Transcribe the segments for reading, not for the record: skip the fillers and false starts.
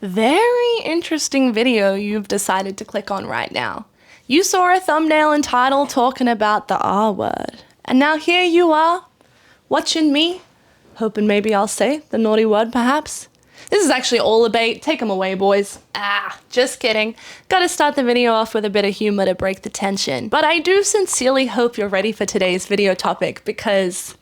Very interesting video you've decided to click on right now. You saw a thumbnail and title talking about the R word. And now here you are, watching me, hoping maybe I'll say the naughty word perhaps. This is actually all a bait. Take them away, boys. Just kidding. Gotta start the video off with a bit of humor to break the tension. But I do sincerely hope you're ready for today's video topic because,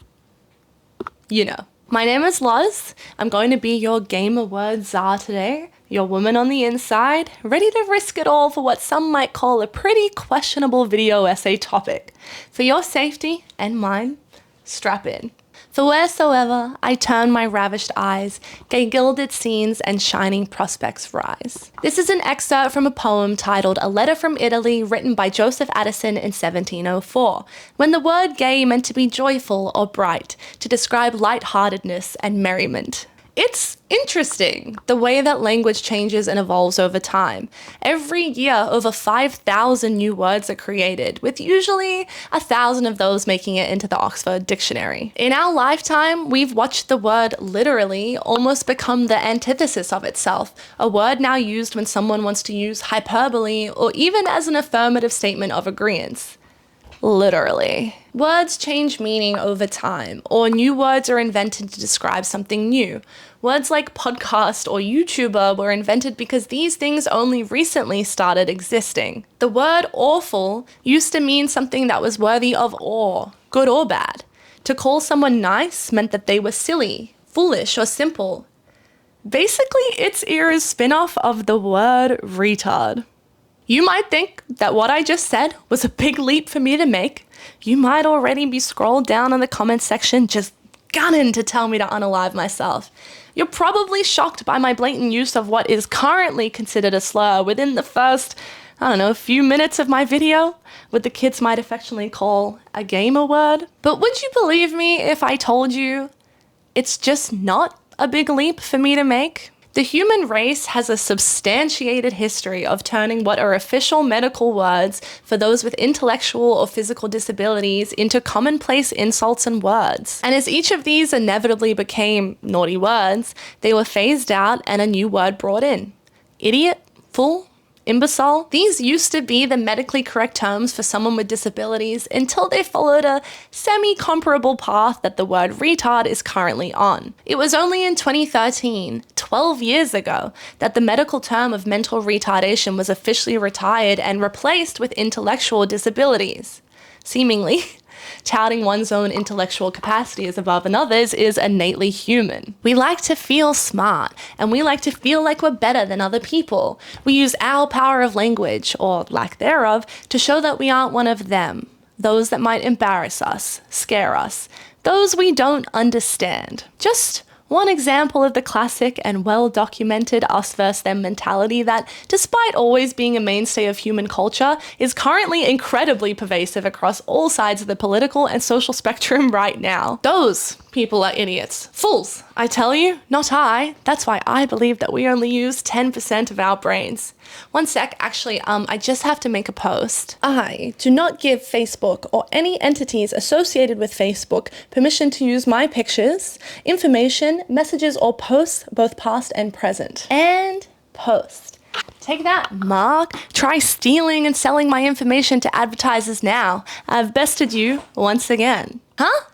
you know. My name is Loz. I'm going to be your gamer word czar today. Your woman on the inside, ready to risk it all for what some might call a pretty questionable video essay topic. For your safety and mine, strap in. For wheresoever I turn my ravished eyes, gay gilded scenes and shining prospects rise. This is an excerpt from a poem titled A Letter from Italy, written by Joseph Addison in 1704, when the word gay meant to be joyful or bright, to describe lightheartedness and merriment. It's interesting, the way that language changes and evolves over time. Every year, over 5,000 new words are created, with usually 1,000 of those making it into the Oxford Dictionary. In our lifetime, we've watched the word literally almost become the antithesis of itself, a word now used when someone wants to use hyperbole or even as an affirmative statement of agreeance. Literally. Words change meaning over time, or new words are invented to describe something new. Words like podcast or YouTuber were invented because these things only recently started existing. The word awful used to mean something that was worthy of awe, good or bad. To call someone nice meant that they were silly, foolish, or simple. Basically, it's Era's spin-off of the word retard. You might think that what I just said was a big leap for me to make. You might already be scrolled down in the comments section just gunning to tell me to unalive myself. You're probably shocked by my blatant use of what is currently considered a slur within the first, few minutes of my video, what the kids might affectionately call a gamer word. But would you believe me if I told you it's just not a big leap for me to make? The human race has a substantiated history of turning what are official medical words for those with intellectual or physical disabilities into commonplace insults and words. And as each of these inevitably became naughty words, they were phased out and a new word brought in. Idiot, fool, imbecile. These used to be the medically correct terms for someone with disabilities until they followed a semi-comparable path that the word retard is currently on. It was only in 2013, 12 years ago, that the medical term of mental retardation was officially retired and replaced with intellectual disabilities. Seemingly, touting one's own intellectual capacity as above another's is innately human. We like to feel smart, and we like to feel like we're better than other people. We use our power of language, or lack thereof, to show that we aren't one of them, those that might embarrass us, scare us, those we don't understand. Just one example of the classic and well-documented us versus them mentality that, despite always being a mainstay of human culture, is currently incredibly pervasive across all sides of the political and social spectrum right now. Those people are idiots. Fools, I tell you, not I. That's why I believe that we only use 10% of our brains. One sec, actually, I just have to make a post. I do not give Facebook or any entities associated with Facebook permission to use my pictures, information, messages, or posts, both past and present. And post. Take that, Mark. Try stealing and selling my information to advertisers now. I've bested you once again. Huh?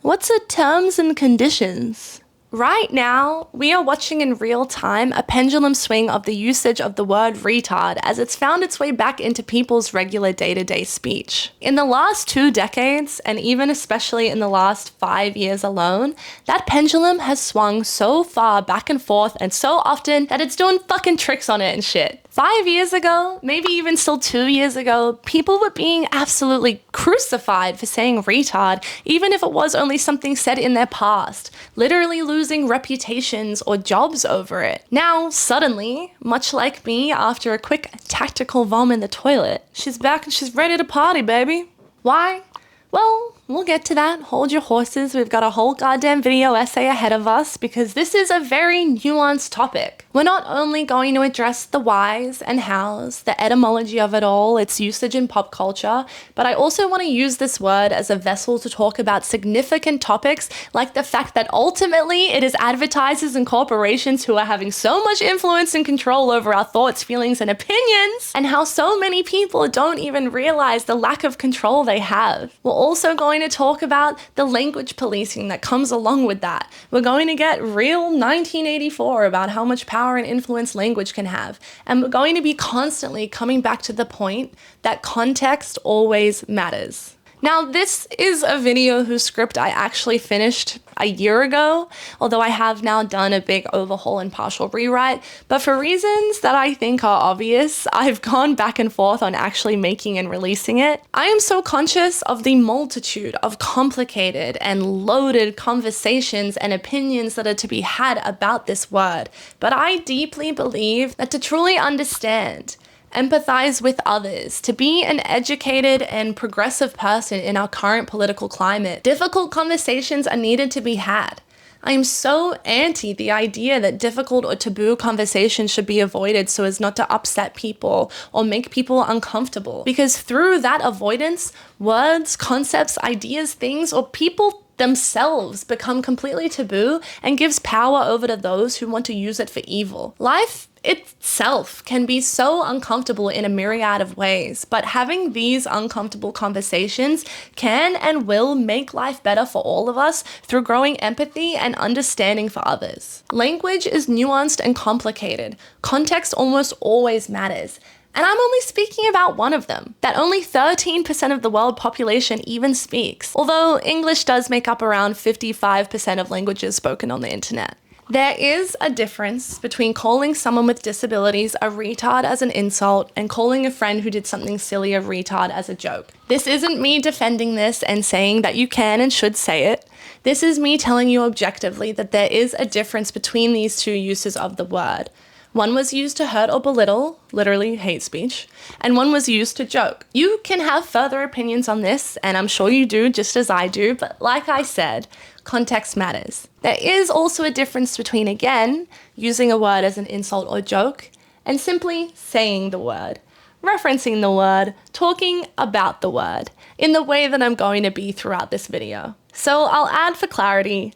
What's the terms and conditions? Right now, we are watching in real time a pendulum swing of the usage of the word retard as it's found its way back into people's regular day-to-day speech. In the last 2 decades, and even especially in the last 5 years alone, that pendulum has swung so far back and forth and so often that it's doing fucking tricks on it and shit. 5 years ago, maybe even still 2 years ago, people were being absolutely crucified for saying retard, even if it was only something said in their past, literally losing reputations or jobs over it. Now, suddenly, much like me after a quick tactical vom in the toilet, she's back and she's ready to party, baby. Why? Well, We'll get to that. Hold your horses. We've got a whole goddamn video essay ahead of us because this is a very nuanced topic. We're not only going to address the whys and hows, the etymology of it all, its usage in pop culture, but I also want to use this word as a vessel to talk about significant topics like the fact that ultimately it is advertisers and corporations who are having so much influence and control over our thoughts, feelings, and opinions, and how so many people don't even realize the lack of control they have. We're also going to talk about the language policing that comes along with that. We're going to get real 1984 about how much power and influence language can have. And we're going to be constantly coming back to the point that context always matters. Now, this is a video whose script I actually finished a year ago, although I have now done a big overhaul and partial rewrite, but for reasons that I think are obvious, I've gone back and forth on actually making and releasing it. I am so conscious of the multitude of complicated and loaded conversations and opinions that are to be had about this word, but I deeply believe that to truly understand, empathize with others, to be an educated and progressive person in our current political climate, difficult conversations are needed to be had. I am so anti the idea that difficult or taboo conversations should be avoided so as not to upset people or make people uncomfortable. Because through that avoidance, words, concepts, ideas, things, or people themselves become completely taboo and gives power over to those who want to use it for evil. Life itself can be so uncomfortable in a myriad of ways, but having these uncomfortable conversations can and will make life better for all of us through growing empathy and understanding for others. Language is nuanced and complicated. Context almost always matters. And I'm only speaking about one of them, that only 13% of the world population even speaks, although English does make up around 55% of languages spoken on the internet. There is a difference between calling someone with disabilities a retard as an insult and calling a friend who did something silly a retard as a joke. This isn't me defending this and saying that you can and should say it. This is me telling you objectively that there is a difference between these two uses of the word. One was used to hurt or belittle, literally hate speech, and one was used to joke. You can have further opinions on this, and I'm sure you do just as I do, but like I said, context matters. There is also a difference between, again, using a word as an insult or joke, and simply saying the word, referencing the word, talking about the word, in the way that I'm going to be throughout this video. So I'll add for clarity,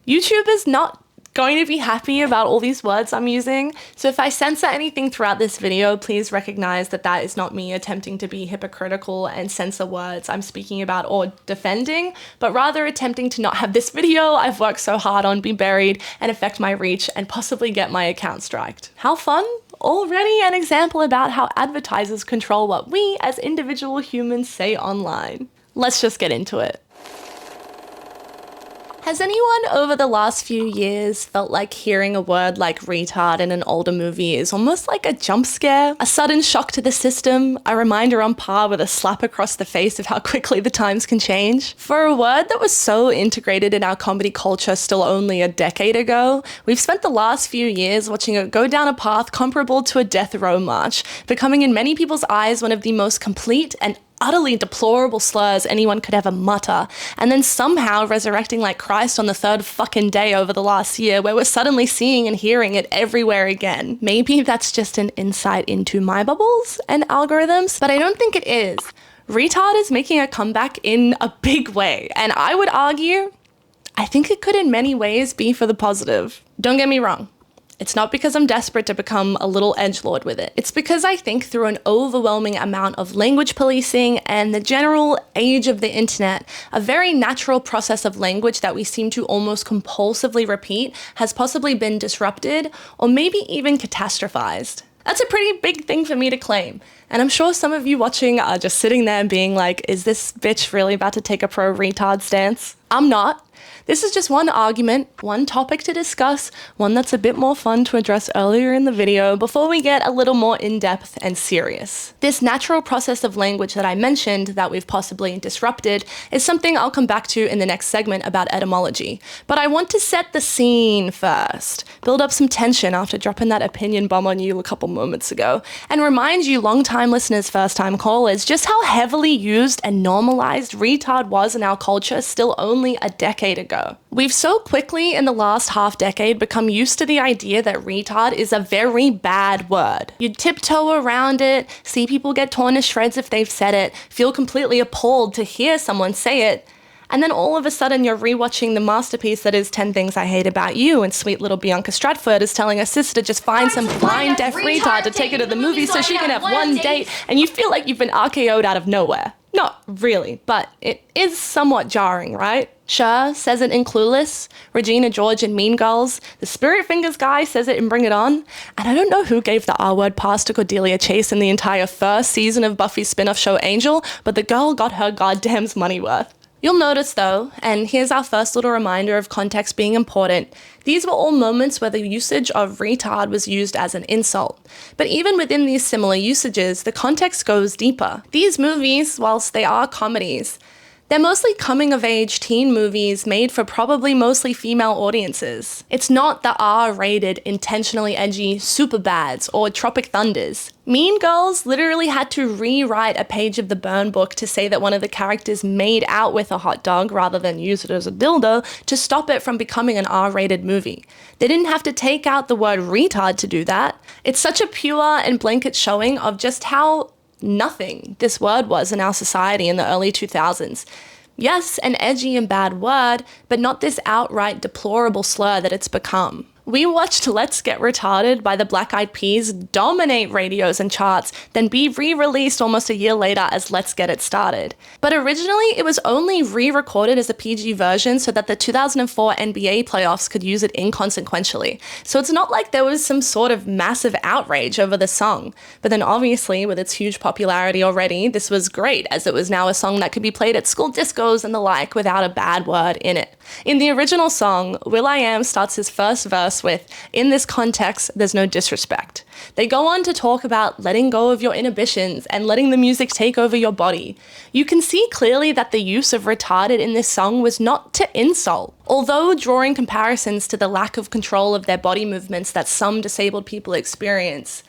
YouTube is not going to be happy about all these words I'm using, so if I censor anything throughout this video, please recognize that that is not me attempting to be hypocritical and censor words I'm speaking about or defending, but rather attempting to not have this video I've worked so hard on be buried and affect my reach and possibly get my account striked. How fun? Already an example about how advertisers control what we as individual humans say online. Let's just get into it. Has anyone over the last few years felt like hearing a word like retard in an older movie is almost like a jump scare? A sudden shock to the system, a reminder on par with a slap across the face of how quickly the times can change? For a word that was so integrated in our comedy culture still only a decade ago, we've spent the last few years watching it go down a path comparable to a death row march, becoming in many people's eyes one of the most complete and utterly deplorable slurs anyone could ever mutter, and then somehow resurrecting like Christ on the third fucking day over the last year, where we're suddenly seeing and hearing it everywhere again. Maybe that's just an insight into my bubbles and algorithms, but I don't think it is. Retard is making a comeback in a big way, and I would argue, I think it could in many ways be for the positive. Don't get me wrong. It's not because I'm desperate to become a little edgelord with it. It's because I think through an overwhelming amount of language policing and the general age of the internet, a very natural process of language that we seem to almost compulsively repeat has possibly been disrupted or maybe even catastrophized. That's a pretty big thing for me to claim. And I'm sure some of you watching are just sitting there being like, is this bitch really about to take a pro-retard stance? I'm not. This is just one argument, one topic to discuss, one that's a bit more fun to address earlier in the video before we get a little more in-depth and serious. This natural process of language that I mentioned that we've possibly disrupted is something I'll come back to in the next segment about etymology. But I want to set the scene first, build up some tension after dropping that opinion bomb on you a couple moments ago, and remind you long-time listeners, first-time callers, just how heavily used and normalized retard was in our culture still only a decade ago. We've so quickly in the last half decade become used to the idea that retard is a very bad word. You tiptoe around it, see people get torn to shreds if they've said it, feel completely appalled to hear someone say it, and then all of a sudden you're rewatching the masterpiece that is 10 Things I Hate About You, and sweet little Bianca Stratford is telling her sister to just find some blind deaf retard to take her to the movie so she can have one date, and you feel like you've been RKO'd out of nowhere. Not really, but it is somewhat jarring, right? Cher says it in Clueless, Regina George in Mean Girls, the Spirit Fingers guy says it in Bring It On, and I don't know who gave the R-word pass to Cordelia Chase in the entire first season of Buffy's spin-off show Angel, but the girl got her goddamn's money worth. You'll notice though, and here's our first little reminder of context being important, these were all moments where the usage of retard was used as an insult. But even within these similar usages, the context goes deeper. These movies, whilst they are comedies, they're mostly coming-of-age teen movies made for probably mostly female audiences. It's not the R-rated, intentionally edgy Superbads or Tropic Thunders. Mean Girls literally had to rewrite a page of the burn book to say that one of the characters made out with a hot dog rather than use it as a dildo to stop it from becoming an R-rated movie. They didn't have to take out the word retard to do that. It's such a pure and blanket showing of just how nothing this word was in our society in the early 2000s. Yes, an edgy and bad word, but not this outright deplorable slur that it's become. We watched Let's Get Retarded by the Black Eyed Peas dominate radios and charts, then be re-released almost a year later as Let's Get It Started. But originally, it was only re-recorded as a PG version so that the 2004 NBA playoffs could use it inconsequentially. So it's not like there was some sort of massive outrage over the song. But then obviously, with its huge popularity already, this was great, as it was now a song that could be played at school discos and the like without a bad word in it. In the original song, will.i.am starts his first verse with, "In this context, there's no disrespect." They go on to talk about letting go of your inhibitions and letting the music take over your body. You can see clearly that the use of retarded in this song was not to insult. Although drawing comparisons to the lack of control of their body movements that some disabled people experience,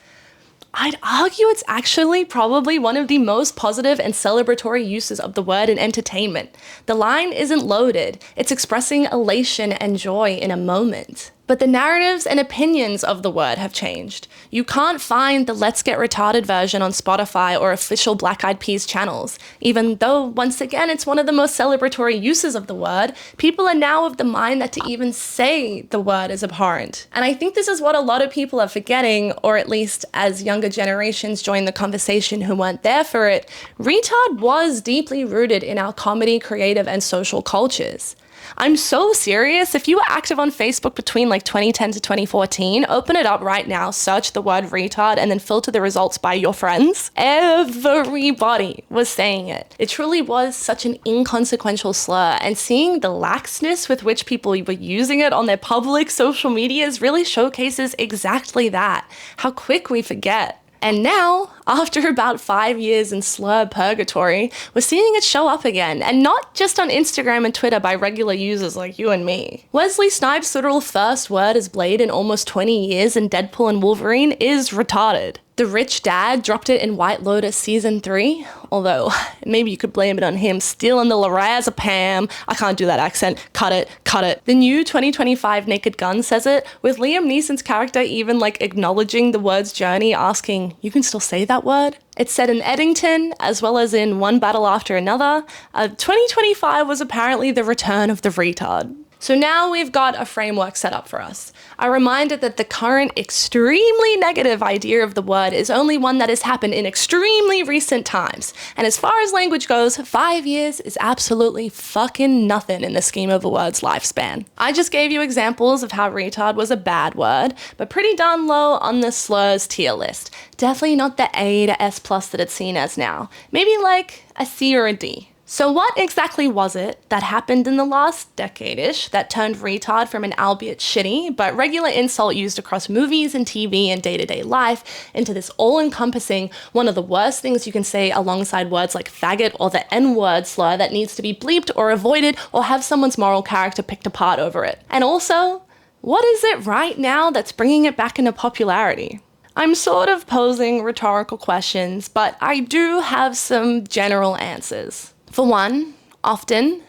I'd argue it's actually probably one of the most positive and celebratory uses of the word in entertainment. The line isn't loaded, it's expressing elation and joy in a moment. But the narratives and opinions of the word have changed. You can't find the Let's Get Retarded version on Spotify or official Black Eyed Peas channels. Even though, once again, it's one of the most celebratory uses of the word, people are now of the mind that to even say the word is abhorrent. And I think this is what a lot of people are forgetting, or at least as younger generations join the conversation who weren't there for it, retard was deeply rooted in our comedy, creative, and social cultures. I'm so serious. If you were active on Facebook between like 2010 to 2014, open it up right now, search the word retard, and then filter the results by your friends. Everybody was saying it. It truly was such an inconsequential slur, and seeing the laxness with which people were using it on their public social medias really showcases exactly that, how quick we forget. And now, after about 5 years in slur purgatory, we're seeing it show up again, and not just on Instagram and Twitter by regular users like you and me. Wesley Snipes' literal first word as Blade in almost 20 years in Deadpool and Wolverine is retarded. The rich dad dropped it in White Lotus Season 3, although maybe you could blame it on him stealing the lorazepam. I can't do that accent. Cut it, cut it. The new 2025 Naked Gun says it, with Liam Neeson's character even like acknowledging the word's journey, asking, "You can still say that word?" It's said in Eddington, as well as in One Battle After Another. 2025 was apparently the return of the retard. So now we've got a framework set up for us. A reminder that the current extremely negative idea of the word is only one that has happened in extremely recent times. And as far as language goes, 5 years is absolutely fucking nothing in the scheme of a word's lifespan. I just gave you examples of how retard was a bad word, but pretty darn low on the slurs tier list. Definitely not the A to S+ that it's seen as now. Maybe like a C or a D. So what exactly was it that happened in the last decade-ish that turned retard from an albeit shitty but regular insult used across movies and TV and day-to-day life into this all-encompassing, one of the worst things you can say alongside words like faggot or the N-word slur that needs to be bleeped or avoided or have someone's moral character picked apart over it? And also, what is it right now that's bringing it back into popularity? I'm sort of posing rhetorical questions, but I do have some general answers. For one, often,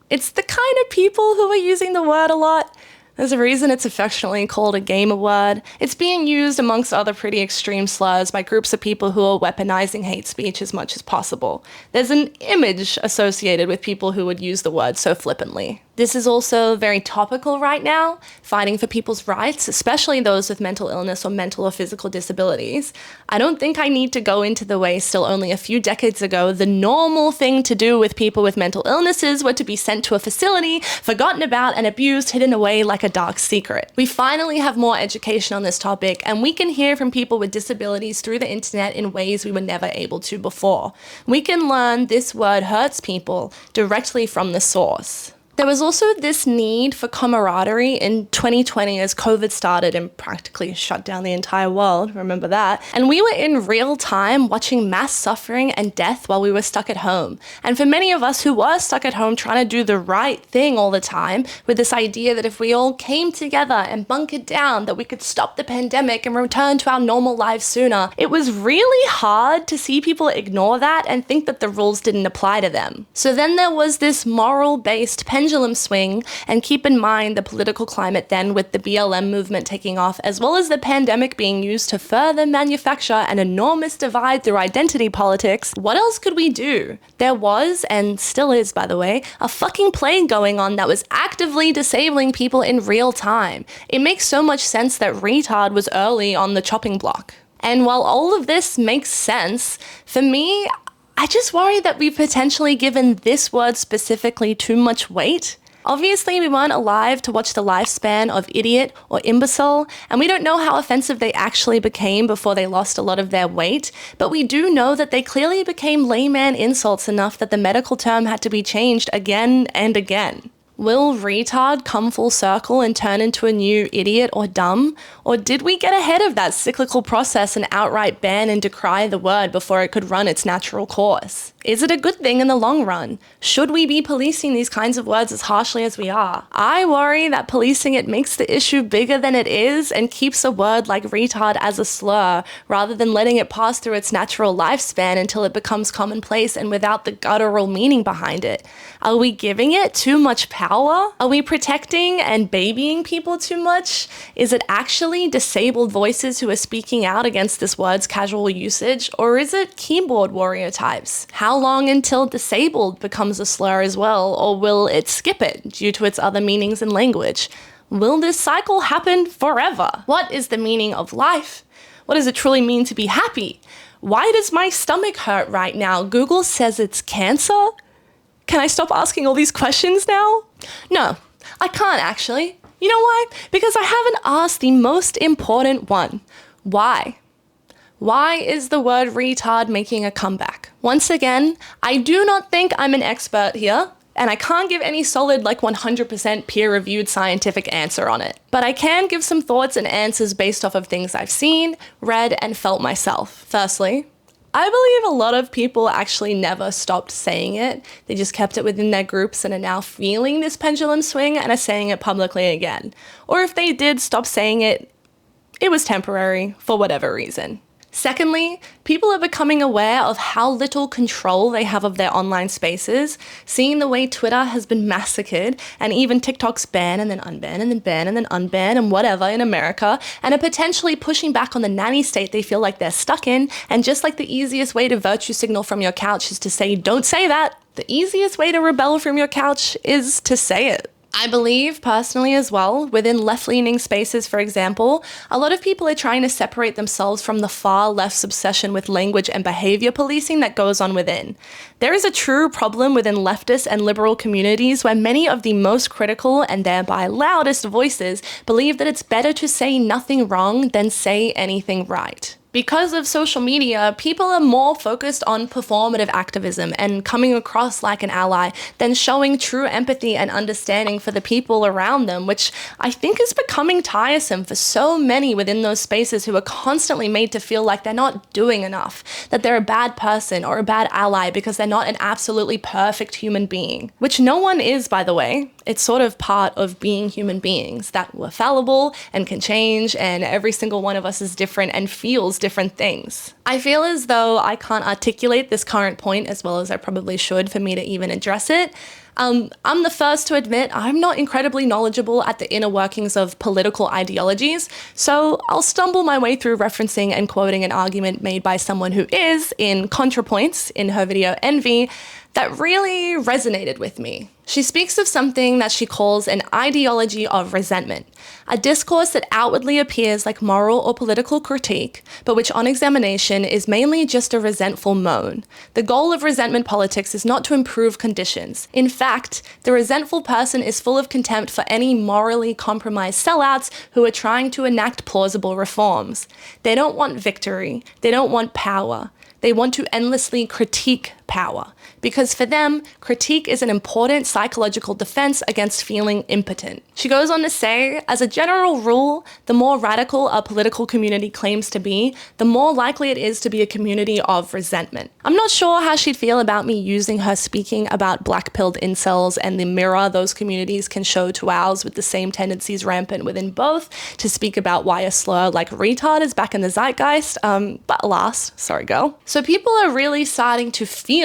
it's the kind of people who are using the word a lot. There's a reason it's affectionately called a gamer word. It's being used amongst other pretty extreme slurs by groups of people who are weaponizing hate speech as much as possible. There's an image associated with people who would use the word so flippantly. This is also very topical right now, fighting for people's rights, especially those with mental illness or mental or physical disabilities. I don't think I need to go into the way still only a few decades ago, the normal thing to do with people with mental illnesses were to be sent to a facility, forgotten about and abused, hidden away like a dark secret. We finally have more education on this topic, and we can hear from people with disabilities through the internet in ways we were never able to before. We can learn this word hurts people directly from the source. There was also this need for camaraderie in 2020 as COVID started and practically shut down the entire world, remember that? And we were in real time watching mass suffering and death while we were stuck at home. And for many of us who were stuck at home trying to do the right thing all the time, with this idea that if we all came together and bunkered down, that we could stop the pandemic and return to our normal lives sooner, it was really hard to see people ignore that and think that the rules didn't apply to them. So then there was this moral-based pendulum swing, and keep in mind the political climate then with the BLM movement taking off, as well as the pandemic being used to further manufacture an enormous divide through identity politics. What else could we do? There was, and still is by the way, a fucking plague going on that was actively disabling people in real time. It makes so much sense that retard was early on the chopping block. And while all of this makes sense, for me, I just worry that we've potentially given this word specifically too much weight. Obviously, we weren't alive to watch the lifespan of idiot or imbecile, and we don't know how offensive they actually became before they lost a lot of their weight, but we do know that they clearly became layman insults enough that the medical term had to be changed again and again. Will retard come full circle and turn into a new idiot or dumb? Or did we get ahead of that cyclical process and outright ban and decry the word before it could run its natural course? Is it a good thing in the long run? Should we be policing these kinds of words as harshly as we are? I worry that policing it makes the issue bigger than it is and keeps a word like retard as a slur, rather than letting it pass through its natural lifespan until it becomes commonplace and without the guttural meaning behind it. Are we giving it too much power? Are we protecting and babying people too much? Is it actually disabled voices who are speaking out against this word's casual usage, or is it keyboard warrior types? How long until disabled becomes a slur as well, or will it skip it due to its other meanings in language? Will this cycle happen forever? What is the meaning of life? What does it truly mean to be happy? Why does my stomach hurt right now? Google says it's cancer? Can I stop asking all these questions now? No, I can't actually. You know why? Because I haven't asked the most important one. Why? Why is the word retard making a comeback? Once again, I do not think I'm an expert here, and I can't give any solid 100% peer-reviewed scientific answer on it. But I can give some thoughts and answers based off of things I've seen, read, and felt myself. Firstly, I believe a lot of people actually never stopped saying it. They just kept it within their groups and are now feeling this pendulum swing and are saying it publicly again. Or if they did stop saying it, it was temporary for whatever reason. Secondly, people are becoming aware of how little control they have of their online spaces, seeing the way Twitter has been massacred, and even TikTok's ban and then unban and then ban and then unban and whatever in America, and are potentially pushing back on the nanny state they feel like they're stuck in, and just like the easiest way to virtue signal from your couch is to say, don't say that, the easiest way to rebel from your couch is to say it. I believe, personally as well, within left-leaning spaces, for example, a lot of people are trying to separate themselves from the far left's obsession with language and behavior policing that goes on within. There is a true problem within leftist and liberal communities where many of the most critical and thereby loudest voices believe that it's better to say nothing wrong than say anything right. Because of social media, people are more focused on performative activism and coming across like an ally than showing true empathy and understanding for the people around them, which I think is becoming tiresome for so many within those spaces who are constantly made to feel like they're not doing enough, that they're a bad person or a bad ally because they're not an absolutely perfect human being, which no one is, by the way. It's sort of part of being human beings, that we're fallible and can change, and every single one of us is different and feels different things. I feel as though I can't articulate this current point as well as I probably should for me to even address it. I'm the first to admit I'm not incredibly knowledgeable at the inner workings of political ideologies, so I'll stumble my way through referencing and quoting an argument made by someone who is, in ContraPoints, in her video Envy, that really resonated with me. She speaks of something that she calls an ideology of resentment, a discourse that outwardly appears like moral or political critique, but which on examination is mainly just a resentful moan. The goal of resentment politics is not to improve conditions. In fact, the resentful person is full of contempt for any morally compromised sellouts who are trying to enact plausible reforms. They don't want victory. They don't want power. They want to endlessly critique power, because for them, critique is an important psychological defense against feeling impotent. She goes on to say, as a general rule, the more radical a political community claims to be, the more likely it is to be a community of resentment. I'm not sure how she'd feel about me using her speaking about black-pilled incels and the mirror those communities can show to ours with the same tendencies rampant within both to speak about why a slur like retard is back in the zeitgeist, but alas, sorry girl. So people are really starting to feel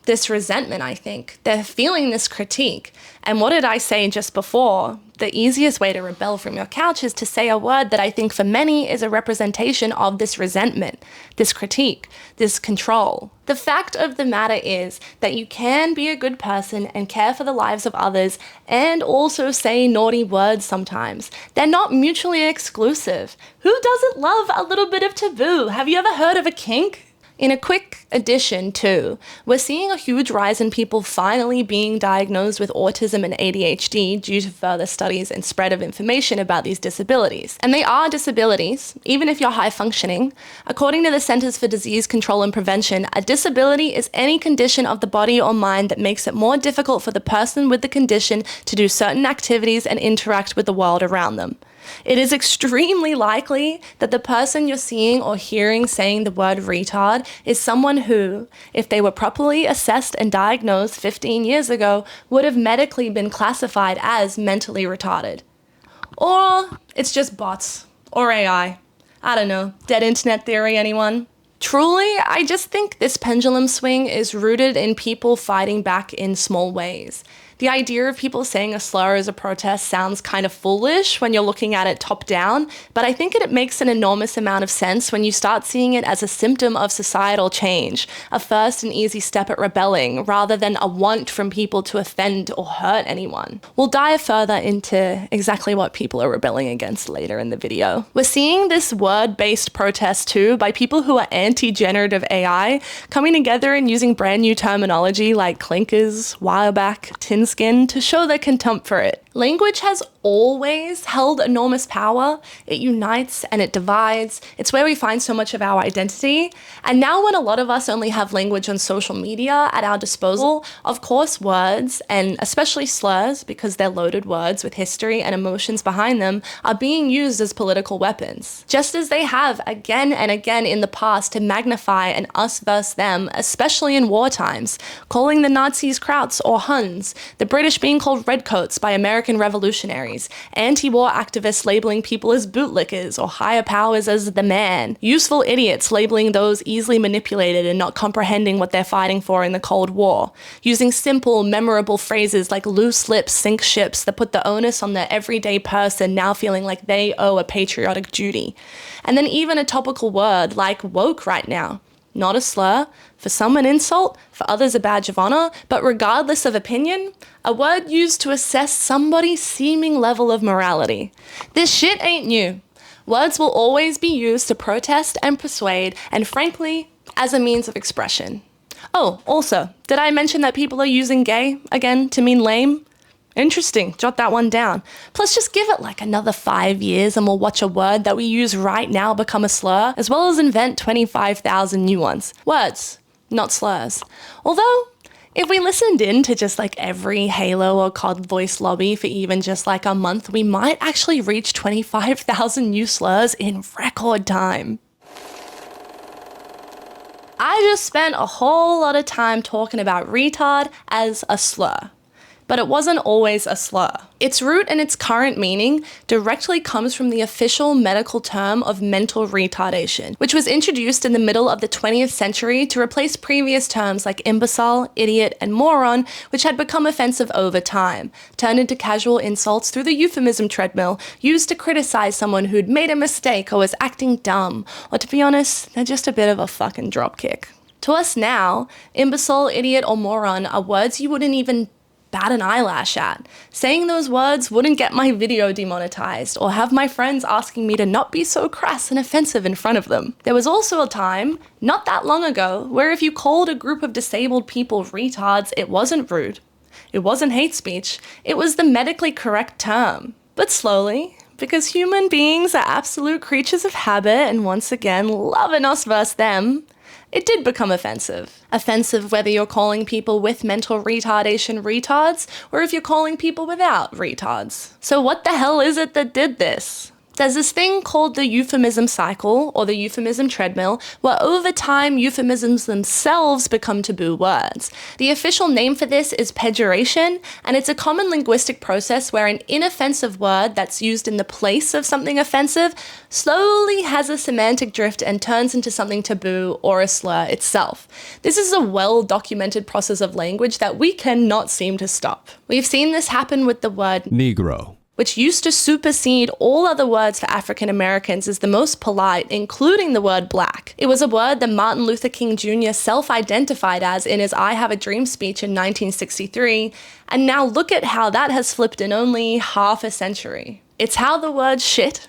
this resentment, I think. They're feeling this critique. And what did I say just before? The easiest way to rebel from your couch is to say a word that I think for many is a representation of this resentment, this critique, this control. The fact of the matter is that you can be a good person and care for the lives of others and also say naughty words sometimes. They're not mutually exclusive. Who doesn't love a little bit of taboo? Have you ever heard of a kink? In a quick addition too, we're seeing a huge rise in people finally being diagnosed with autism and ADHD due to further studies and spread of information about these disabilities. And they are disabilities, even if you're high functioning. According to the Centers for Disease Control and Prevention, a disability is any condition of the body or mind that makes it more difficult for the person with the condition to do certain activities and interact with the world around them. It is extremely likely that the person you're seeing or hearing saying the word retard is someone who, if they were properly assessed and diagnosed 15 years ago, would have medically been classified as mentally retarded. Or it's just bots or AI. I don't know, dead internet theory, anyone? Truly, I just think this pendulum swing is rooted in people fighting back in small ways. The idea of people saying a slur as a protest sounds kind of foolish when you're looking at it top down, but I think it makes an enormous amount of sense when you start seeing it as a symptom of societal change, a first and easy step at rebelling, rather than a want from people to offend or hurt anyone. We'll dive further into exactly what people are rebelling against later in the video. We're seeing this word-based protest too by people who are anti-generative AI coming together and using brand new terminology like clinkers, wireback, tin skin to show their contempt for it. Language has always held enormous power. It unites and it divides. It's where we find so much of our identity. And now when a lot of us only have language on social media at our disposal, of course words, and especially slurs, because they're loaded words with history and emotions behind them, are being used as political weapons. Just as they have again and again in the past to magnify an us versus them, especially in war times, calling the Nazis Krauts or Huns, the British being called redcoats by American revolutionaries, anti-war activists labeling people as bootlickers or higher powers as the man, useful idiots labeling those easily manipulated and not comprehending what they're fighting for in the Cold War, using simple, memorable phrases like loose lips sink ships that put the onus on the everyday person now feeling like they owe a patriotic duty. And then even a topical word like woke right now. Not a slur, for some an insult, for others a badge of honor, but regardless of opinion, a word used to assess somebody's seeming level of morality. This shit ain't new. Words will always be used to protest and persuade, and frankly, as a means of expression. Oh, also, did I mention that people are using gay, again, to mean lame? Interesting, jot that one down. Plus just give it like another 5 years and we'll watch a word that we use right now become a slur, as well as invent 25,000 new ones. Words, not slurs. Although, if we listened in to just like every Halo or COD voice lobby for even just like a month, we might actually reach 25,000 new slurs in record time. I just spent a whole lot of time talking about retard as a slur. But it wasn't always a slur. Its root and its current meaning directly comes from the official medical term of mental retardation, which was introduced in the middle of the 20th century to replace previous terms like imbecile, idiot, and moron, which had become offensive over time, turned into casual insults through the euphemism treadmill, used to criticize someone who'd made a mistake or was acting dumb, or to be honest, they're just a bit of a fucking dropkick. To us now, imbecile, idiot, or moron are words you wouldn't even bat an eyelash at. Saying those words wouldn't get my video demonetized or have my friends asking me to not be so crass and offensive in front of them. There was also a time, not that long ago, where if you called a group of disabled people retards, it wasn't rude. It wasn't hate speech. It was the medically correct term. But slowly, because human beings are absolute creatures of habit and once again loving us versus them, it did become offensive. Offensive whether you're calling people with mental retardation retards or if you're calling people without retards. So what the hell is it that did this? There's this thing called the euphemism cycle, or the euphemism treadmill, where over time euphemisms themselves become taboo words. The official name for this is pejoration, and it's a common linguistic process where an inoffensive word that's used in the place of something offensive slowly has a semantic drift and turns into something taboo or a slur itself. This is a well-documented process of language that we cannot seem to stop. We've seen this happen with the word Negro, which used to supersede all other words for African Americans as the most polite, including the word black. It was a word that Martin Luther King Jr. self-identified as in his I Have a Dream speech in 1963, and now look at how that has flipped in only half a century. It's how the word shit,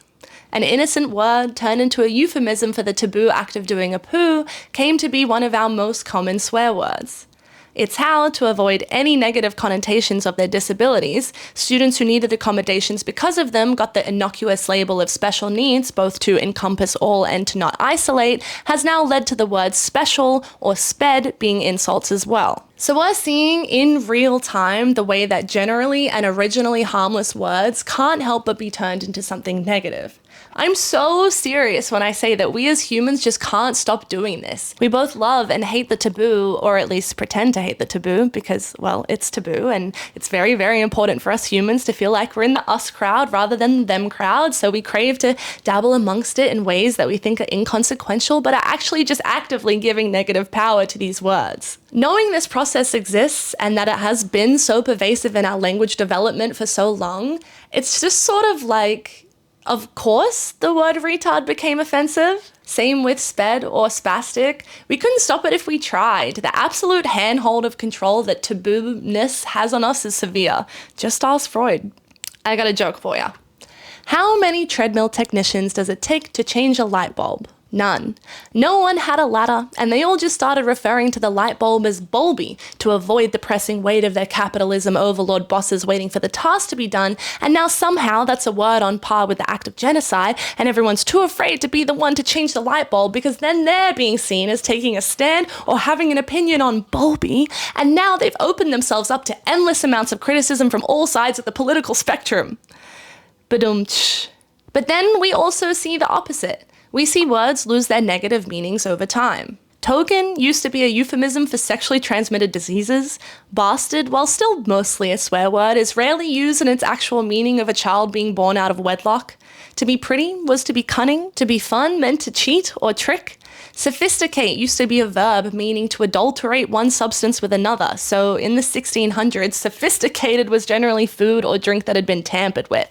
an innocent word turned into a euphemism for the taboo act of doing a poo, came to be one of our most common swear words. It's how, to avoid any negative connotations of their disabilities, students who needed accommodations because of them got the innocuous label of special needs, both to encompass all and to not isolate, has now led to the words special or sped being insults as well. So we're seeing in real time the way that generally and originally harmless words can't help but be turned into something negative. I'm so serious when I say that we as humans just can't stop doing this. We both love and hate the taboo, or at least pretend to hate the taboo because, well, it's taboo and it's very, very important for us humans to feel like we're in the us crowd rather than them crowd. So we crave to dabble amongst it in ways that we think are inconsequential, but are actually just actively giving negative power to these words. Knowing this process exists and that it has been so pervasive in our language development for so long, it's just sort of like, of course, the word retard became offensive. Same with sped or spastic. We couldn't stop it if we tried. The absolute handhold of control that taboo-ness has on us is severe. Just ask Freud. I got a joke for ya. How many treadmill technicians does it take to change a light bulb? None. No one had a ladder, and they all just started referring to the light bulb as bulby to avoid the pressing weight of their capitalism overlord bosses waiting for the task to be done, and now somehow that's a word on par with the act of genocide, and everyone's too afraid to be the one to change the light bulb because then they're being seen as taking a stand or having an opinion on bulby, and now they've opened themselves up to endless amounts of criticism from all sides of the political spectrum. Badumch. But then we also see the opposite. We see words lose their negative meanings over time. Token used to be a euphemism for sexually transmitted diseases. Bastard, while still mostly a swear word, is rarely used in its actual meaning of a child being born out of wedlock. To be pretty was to be cunning. To be fun meant to cheat or trick. Sophisticate used to be a verb meaning to adulterate one substance with another. So in the 1600s, sophisticated was generally food or drink that had been tampered with.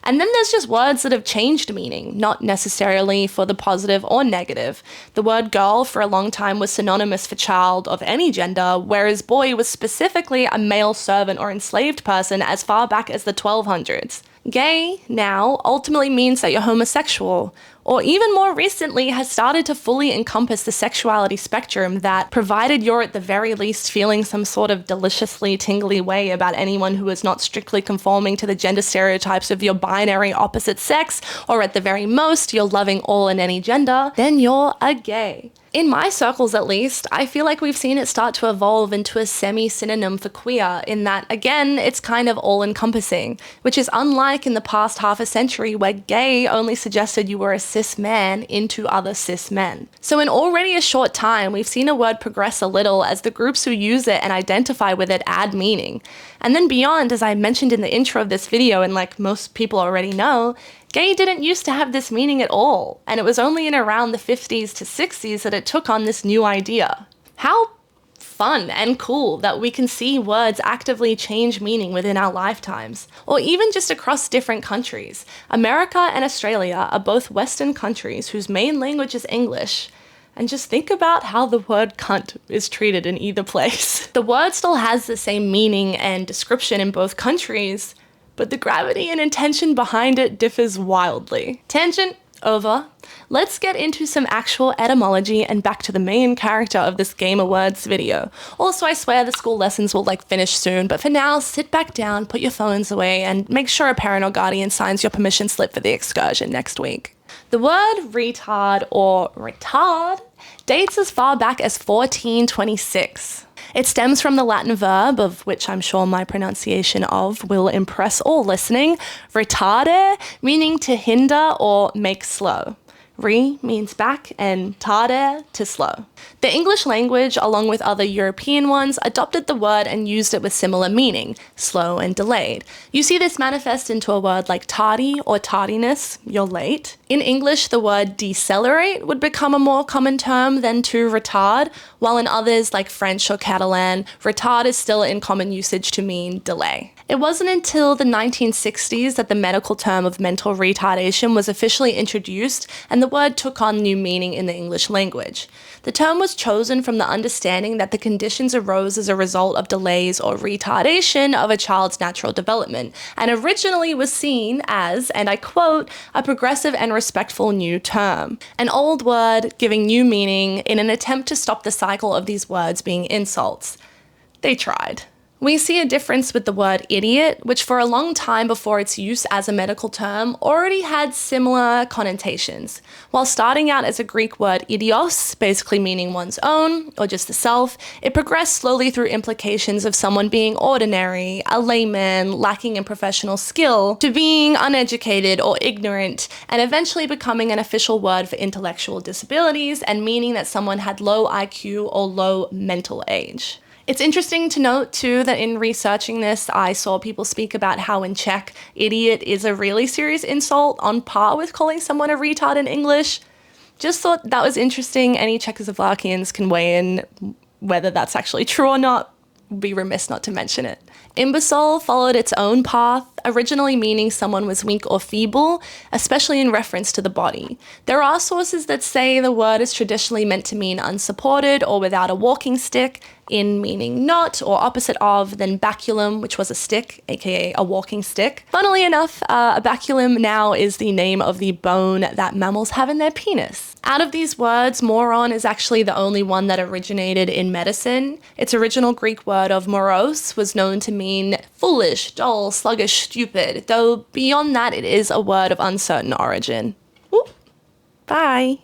And then there's just words that have changed meaning, not necessarily for the positive or negative. The word girl for a long time was synonymous for child of any gender, whereas boy was specifically a male servant or enslaved person as far back as the 1200s. Gay, now, ultimately means that you're homosexual, or even more recently has started to fully encompass the sexuality spectrum that, provided you're at the very least feeling some sort of deliciously tingly way about anyone who is not strictly conforming to the gender stereotypes of your binary opposite sex, or at the very most, you're loving all and any gender, then you're a gay. In my circles at least, I feel like we've seen it start to evolve into a semi-synonym for queer in that, again, it's kind of all-encompassing, which is unlike in the past half a century where gay only suggested you were a cis man into other cis men. So in already a short time, we've seen a word progress a little as the groups who use it and identify with it add meaning. And then beyond, as I mentioned in the intro of this video, and like most people already know, gay didn't used to have this meaning at all, and it was only in around the 50s to 60s that it took on this new idea. How fun and cool that we can see words actively change meaning within our lifetimes, or even just across different countries. America and Australia are both Western countries whose main language is English, and just think about how the word cunt is treated in either place. The word still has the same meaning and description in both countries, but the gravity and intention behind it differs wildly. Tangent over. Let's get into some actual etymology and back to the main character of this Game of Words video. Also, I swear the school lessons will finish soon, but for now, sit back down, put your phones away, and make sure a parent or guardian signs your permission slip for the excursion next week. The word retard or retard dates as far back as 1426. It stems from the Latin verb, of which I'm sure my pronunciation of will impress all listening, retardere, meaning to hinder or make slow. Re means back and tardere, to slow. The English language, along with other European ones, adopted the word and used it with similar meaning, slow and delayed. You see this manifest into a word like tardy or tardiness, you're late. In English, the word decelerate would become a more common term than to retard, while in others like French or Catalan, retard is still in common usage to mean delay. It wasn't until the 1960s that the medical term of mental retardation was officially introduced and the word took on new meaning in the English language. The term was chosen from the understanding that the conditions arose as a result of delays or retardation of a child's natural development, and originally was seen as, and I quote, a progressive and respectful new term. An old word giving new meaning in an attempt to stop the cycle of these words being insults. They tried. We see a difference with the word idiot, which for a long time before its use as a medical term already had similar connotations. While starting out as a Greek word idios, basically meaning one's own, or just the self, it progressed slowly through implications of someone being ordinary, a layman, lacking in professional skill, to being uneducated or ignorant, and eventually becoming an official word for intellectual disabilities and meaning that someone had low IQ or low mental age. It's interesting to note, too, that in researching this, I saw people speak about how in Czech, idiot is a really serious insult on par with calling someone a retard in English. Just thought that was interesting. Any Czechoslovakians can weigh in whether that's actually true or not. Would be remiss not to mention it. Imbecile followed its own path, originally meaning someone was weak or feeble, especially in reference to the body. There are sources that say the word is traditionally meant to mean unsupported or without a walking stick, in meaning not or opposite of, than baculum, which was a stick, aka a walking stick. Funnily enough, a baculum now is the name of the bone that mammals have in their penis. Out of these words, moron is actually the only one that originated in medicine. Its original Greek word of moros was known to mean foolish, dull, sluggish, stupid, though beyond that it is a word of uncertain origin. Whoop. Bye.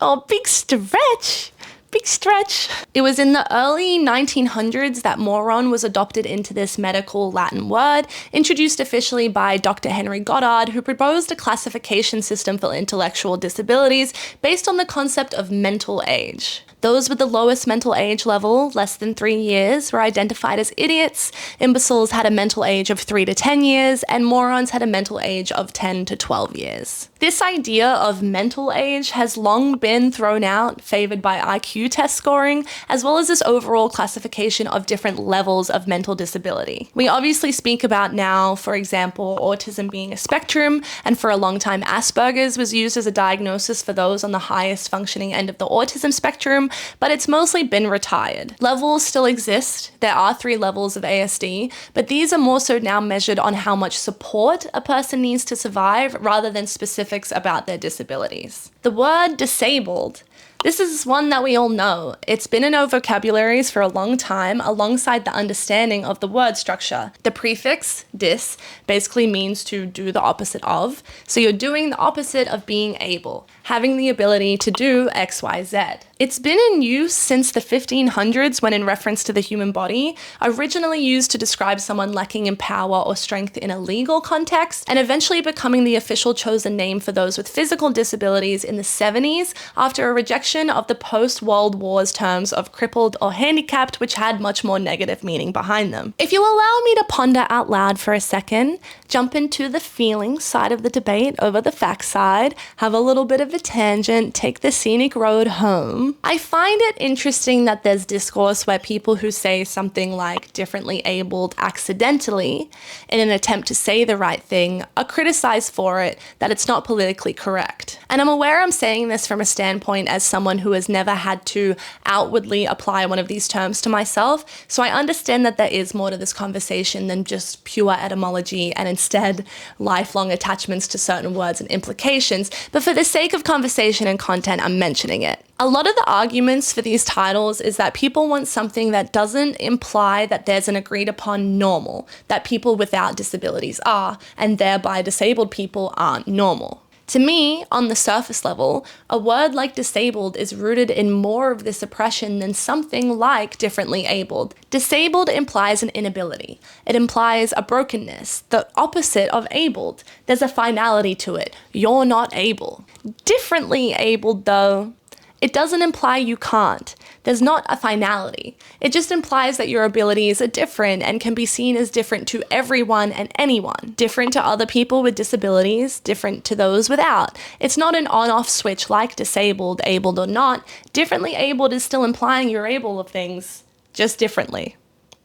Oh, big stretch. Big stretch. It was in the early 1900s that moron was adopted into this medical Latin word, introduced officially by Dr. Henry Goddard, who proposed a classification system for intellectual disabilities based on the concept of mental age. Those with the lowest mental age level, less than 3 years, were identified as idiots, imbeciles had a mental age of 3 to 10 years, and morons had a mental age of 10 to 12 years. This idea of mental age has long been thrown out, favored by IQ test scoring, as well as this overall classification of different levels of mental disability. We obviously speak about now, for example, autism being a spectrum, and for a long time Asperger's was used as a diagnosis for those on the highest functioning end of the autism spectrum, but it's mostly been retired. Levels still exist. There are 3 levels of ASD, but these are more so now measured on how much support a person needs to survive rather than specifics about their disabilities. The word disabled. This is one that we all know. It's been in our vocabularies for a long time alongside the understanding of the word structure. The prefix, dis, basically means to do the opposite of. So you're doing the opposite of being able, having the ability to do X, Y, Z. It's been in use since the 1500s when in reference to the human body, originally used to describe someone lacking in power or strength in a legal context, and eventually becoming the official chosen name for those with physical disabilities in the 70s after a rejection of the post-World Wars terms of crippled or handicapped, which had much more negative meaning behind them. If you allow me to ponder out loud for a second, jump into the feeling side of the debate over the fact side, have a little bit of a tangent, take the scenic road home. I find it interesting that there's discourse where people who say something like differently abled accidentally in an attempt to say the right thing are criticized for it, that it's not politically correct. And I'm aware I'm saying this from a standpoint as someone who has never had to outwardly apply one of these terms to myself, so I understand that there is more to this conversation than just pure etymology and instead lifelong attachments to certain words and implications, but for the sake of conversation and content, I'm mentioning it. A lot of the arguments for these titles is that people want something that doesn't imply that there's an agreed upon normal, that people without disabilities are, and thereby disabled people aren't normal. To me, on the surface level, a word like disabled is rooted in more of this oppression than something like differently abled. Disabled implies an inability. It implies a brokenness, the opposite of abled. There's a finality to it. You're not able. Differently abled, though, it doesn't imply you can't. There's not a finality. It just implies that your abilities are different and can be seen as different to everyone and anyone. Different to other people with disabilities, different to those without. It's not an on-off switch like disabled, abled or not. Differently abled is still implying you're able of things, just differently.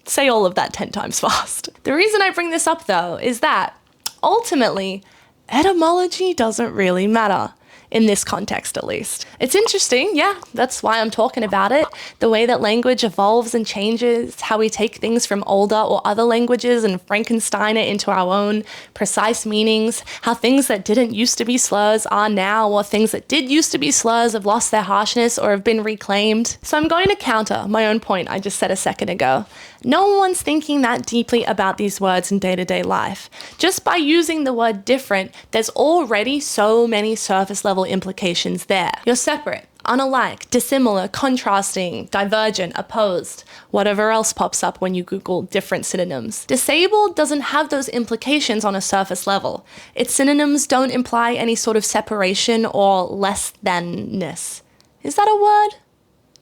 Say all of that 10 times fast. The reason I bring this up though is that, ultimately, etymology doesn't really matter. In this context, at least. It's interesting, yeah, that's why I'm talking about it. The way that language evolves and changes, how we take things from older or other languages and Frankenstein it into our own precise meanings, how things that didn't used to be slurs are now, or things that did used to be slurs have lost their harshness or have been reclaimed. So I'm going to counter my own point I just said a second ago. No one's thinking that deeply about these words in day-to-day life. Just by using the word different, there's already so many surface level implications there. You're separate, unalike, dissimilar, contrasting, divergent, opposed, whatever else pops up when you Google different synonyms. Disabled doesn't have those implications on a surface level. Its synonyms don't imply any sort of separation or less thanness. Is that a word?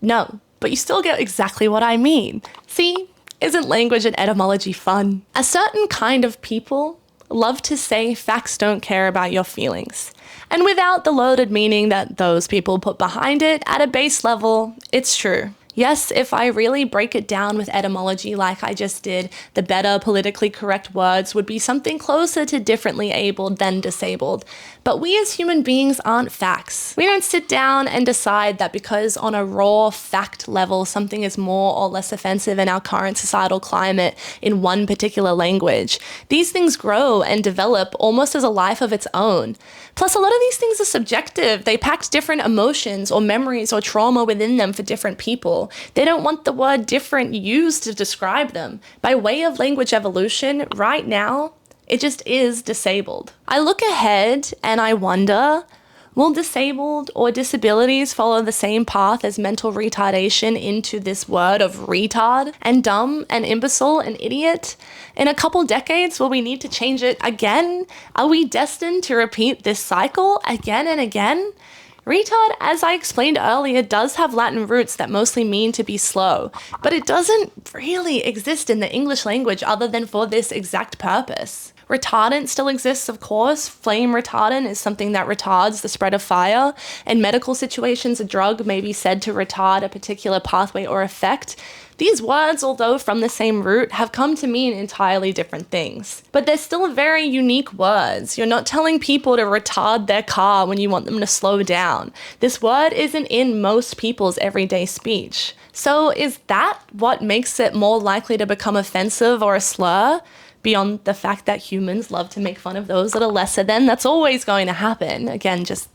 No, but you still get exactly what I mean. See? Isn't language and etymology fun? A certain kind of people love to say facts don't care about your feelings. And without the loaded meaning that those people put behind it, at a base level, it's true. Yes, if I really break it down with etymology like I just did, the better politically correct words would be something closer to differently abled than disabled. But we as human beings aren't facts. We don't sit down and decide that because on a raw fact level something is more or less offensive in our current societal climate in one particular language. These things grow and develop almost as a life of its own. Plus, a lot of these things are subjective. They packed different emotions or memories or trauma within them for different people. They don't want the word different used to describe them. By way of language evolution, right now, it just is disabled. I look ahead and I wonder, will disabled or disabilities follow the same path as mental retardation into this word of retard and dumb and imbecile and idiot? In a couple decades, will we need to change it again? Are we destined to repeat this cycle again and again? Retard, as I explained earlier, does have Latin roots that mostly mean to be slow, but it doesn't really exist in the English language other than for this exact purpose. Retardant still exists, of course. Flame retardant is something that retards the spread of fire. In medical situations, a drug may be said to retard a particular pathway or effect. These words, although from the same root, have come to mean entirely different things. But they're still very unique words. You're not telling people to retard their car when you want them to slow down. This word isn't in most people's everyday speech. So is that what makes it more likely to become offensive or a slur? Beyond the fact that humans love to make fun of those that are lesser than, that's always going to happen. Again, just,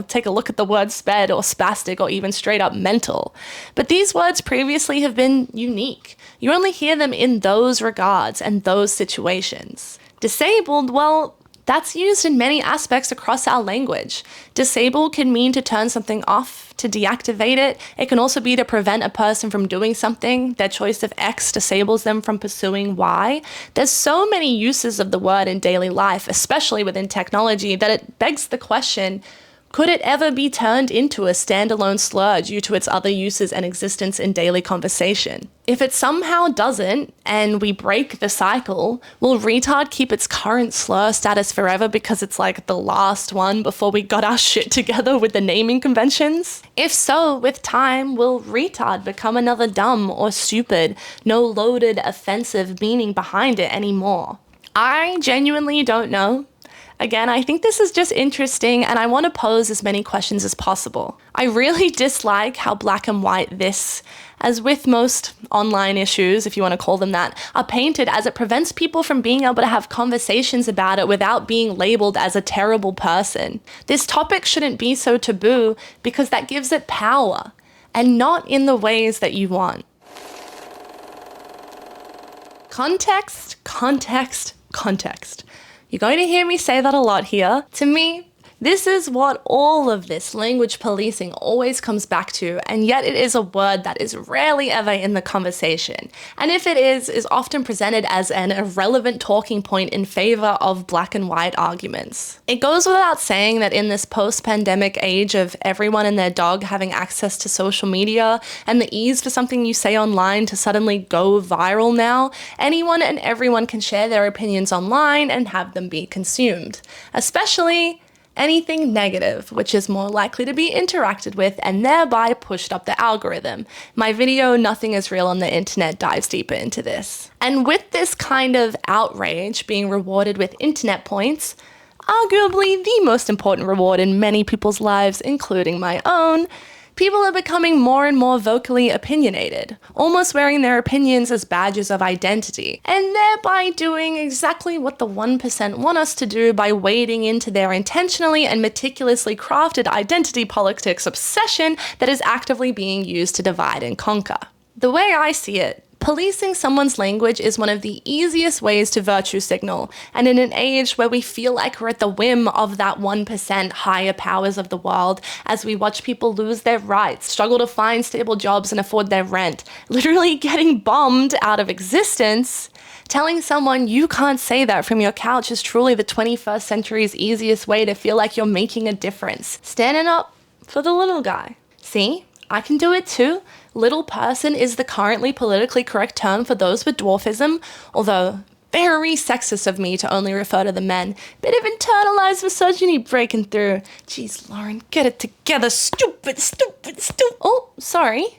take a look at the word sped or spastic or even straight up mental. But these words previously have been unique. You only hear them in those regards and those situations. Disabled, well, that's used in many aspects across our language. Disable can mean to turn something off, to deactivate it. It can also be to prevent a person from doing something. Their choice of X disables them from pursuing Y. There's so many uses of the word in daily life, especially within technology, that it begs the question, could it ever be turned into a standalone slur due to its other uses and existence in daily conversation? If it somehow doesn't, and we break the cycle, will retard keep its current slur status forever because it's like the last one before we got our shit together with the naming conventions? If so, with time, will retard become another dumb or stupid, no loaded, offensive meaning behind it anymore? I genuinely don't know. Again, I think this is just interesting and I want to pose as many questions as possible. I really dislike how black and white this, as with most online issues, if you want to call them that, are painted, as it prevents people from being able to have conversations about it without being labeled as a terrible person. This topic shouldn't be so taboo because that gives it power, and not in the ways that you want. Context, context, context. You're going to hear me say that a lot here. To me, this is what all of this language policing always comes back to, and yet it is a word that is rarely ever in the conversation. And if it is often presented as an irrelevant talking point in favor of black and white arguments. It goes without saying that in this post-pandemic age of everyone and their dog having access to social media and the ease for something you say online to suddenly go viral now, anyone and everyone can share their opinions online and have them be consumed. Especially anything negative, which is more likely to be interacted with and thereby pushed up the algorithm. My video, Nothing is Real on the Internet, dives deeper into this. And with this kind of outrage being rewarded with internet points, arguably the most important reward in many people's lives, including my own, people are becoming more and more vocally opinionated, almost wearing their opinions as badges of identity, and thereby doing exactly what the 1% want us to do by wading into their intentionally and meticulously crafted identity politics obsession that is actively being used to divide and conquer. The way I see it, policing someone's language is one of the easiest ways to virtue signal, and in an age where we feel like we're at the whim of that 1% higher powers of the world, as we watch people lose their rights, struggle to find stable jobs and afford their rent, literally getting bombed out of existence, telling someone you can't say that from your couch is truly the 21st century's easiest way to feel like you're making a difference. Standing up for the little guy. See? I can do it too. Little person is the currently politically correct term for those with dwarfism, although very sexist of me to only refer to the men. Bit of internalized misogyny breaking through. Jeez, Lauren, get it together. Stupid. Oh, sorry.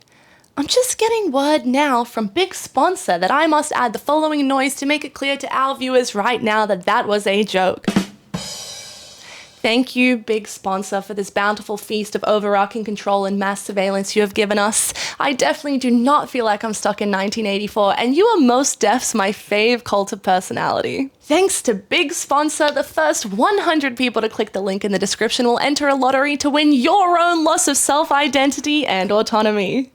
I'm just getting word now from Big Sponsor that I must add the following noise to make it clear to our viewers right now that that was a joke. Thank you, Big Sponsor, for this bountiful feast of overarching control and mass surveillance you have given us. I definitely do not feel like I'm stuck in 1984, and you are most def's my fave cult of personality. Thanks to Big Sponsor, the first 100 people to click the link in the description will enter a lottery to win your own loss of self-identity and autonomy.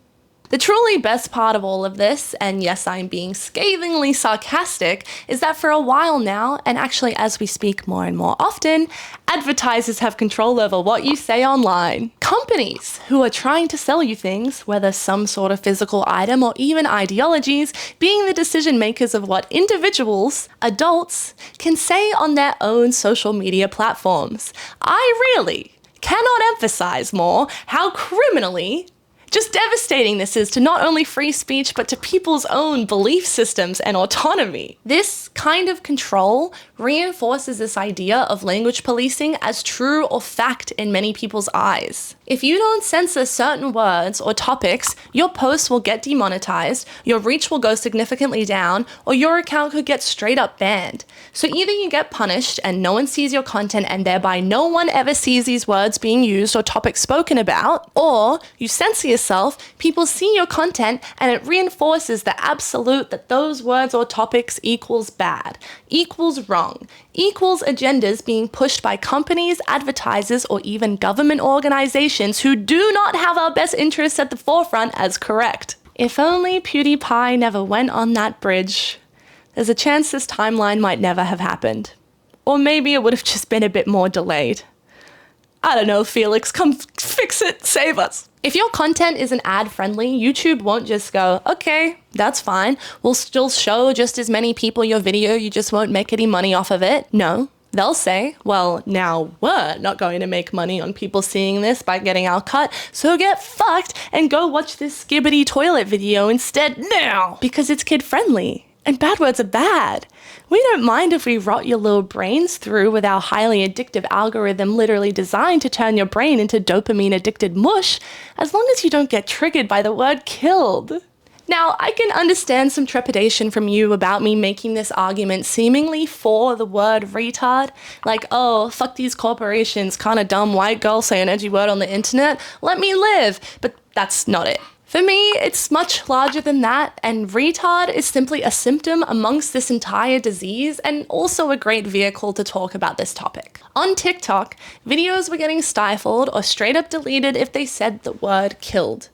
The truly best part of all of this, and yes, I'm being scathingly sarcastic, is that for a while now, and actually as we speak more and more often, advertisers have control over what you say online. Companies who are trying to sell you things, whether some sort of physical item or even ideologies, being the decision makers of what individuals, adults, can say on their own social media platforms. I really cannot emphasize more how criminally just devastating this is to not only free speech, but to people's own belief systems and autonomy. This kind of control reinforces this idea of language policing as true or fact in many people's eyes. If you don't censor certain words or topics, your posts will get demonetized, your reach will go significantly down, or your account could get straight up banned. So either you get punished and no one sees your content and thereby no one ever sees these words being used or topics spoken about, or you censor yourself, people see your content and it reinforces the absolute that those words or topics equals bad, equals wrong, equals agendas being pushed by companies, advertisers, or even government organizations who do not have our best interests at the forefront as correct. If only PewDiePie never went on that bridge, there's a chance this timeline might never have happened. Or maybe it would have just been a bit more delayed. I don't know, Felix, come fix it, save us. If your content isn't ad-friendly, YouTube won't just go, okay, that's fine. We'll still show just as many people your video, you just won't make any money off of it. No, they'll say, well, now we're not going to make money on people seeing this by getting our cut, so get fucked and go watch this skibbity toilet video instead now, because it's kid-friendly. And bad words are bad. We don't mind if we rot your little brains through with our highly addictive algorithm literally designed to turn your brain into dopamine-addicted mush, as long as you don't get triggered by the word killed. Now, I can understand some trepidation from you about me making this argument seemingly for the word retard. Like, oh, fuck these corporations, kinda dumb white girl say an edgy word on the internet, let me live. But that's not it. For me, it's much larger than that, and retard is simply a symptom amongst this entire disease and also a great vehicle to talk about this topic. On TikTok, videos were getting stifled or straight up deleted if they said the word killed.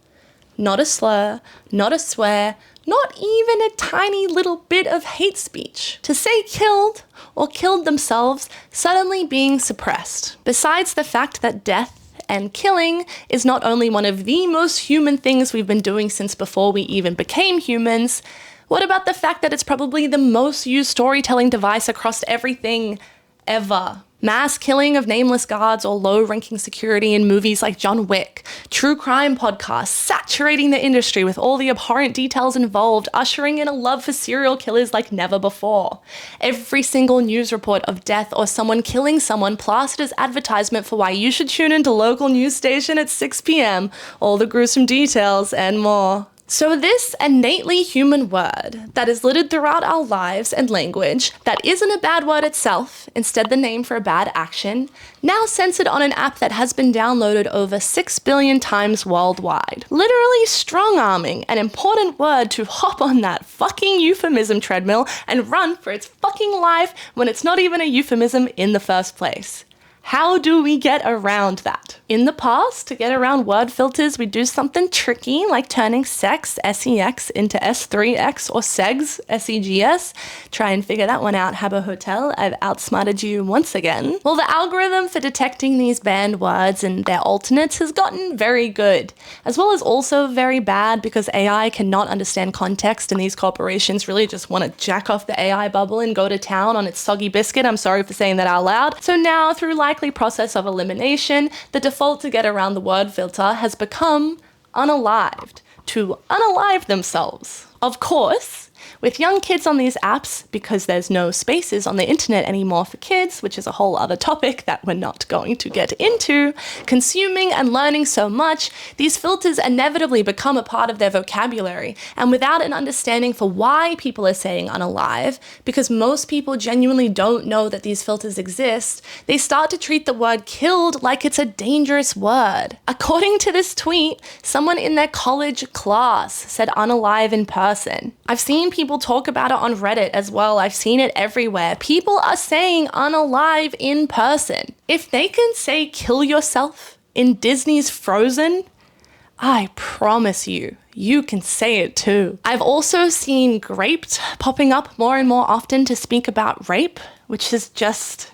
Not a slur, not a swear, not even a tiny little bit of hate speech. To say killed or killed themselves suddenly being suppressed. Besides the fact that death and killing is not only one of the most human things we've been doing since before we even became humans, what about the fact that it's probably the most used storytelling device across everything ever? Mass killing of nameless guards or low-ranking security in movies like John Wick, true crime podcasts saturating the industry with all the abhorrent details involved, ushering in a love for serial killers like never before. Every single news report of death or someone killing someone plastered as advertisement for why you should tune into local news station at 6 p.m, all the gruesome details and more. So this innately human word that is littered throughout our lives and language, that isn't a bad word itself, instead the name for a bad action, now censored on an app that has been downloaded over 6 billion times worldwide. Literally strong-arming an important word to hop on that fucking euphemism treadmill and run for its fucking life when it's not even a euphemism in the first place. How do we get around that? In the past, to get around word filters, we do something tricky like turning sex, S-E-X, into S3X or segs, S-E-G-S. Try and figure that one out, Habbo Hotel. I've outsmarted you once again. Well, the algorithm for detecting these banned words and their alternates has gotten very good, as well as also very bad because AI cannot understand context and these corporations really just want to jack off the AI bubble and go to town on its soggy biscuit. I'm sorry for saying that out loud. So now, through likely process of elimination, the default to get around the word filter has become unalived, to unalive themselves. Of course, with young kids on these apps, because there's no spaces on the internet anymore for kids, which is a whole other topic that we're not going to get into, consuming and learning so much, these filters inevitably become a part of their vocabulary, and without an understanding for why people are saying unalive, because most people genuinely don't know that these filters exist, they start to treat the word killed like it's a dangerous word. According to this tweet, someone in their college class said unalive in person. I've seen people talk about it on Reddit as well. I've seen it everywhere. People are saying unalive in person. If they can say kill yourself in Disney's Frozen, I promise you, you can say it too. I've also seen graped popping up more and more often to speak about rape, which is just...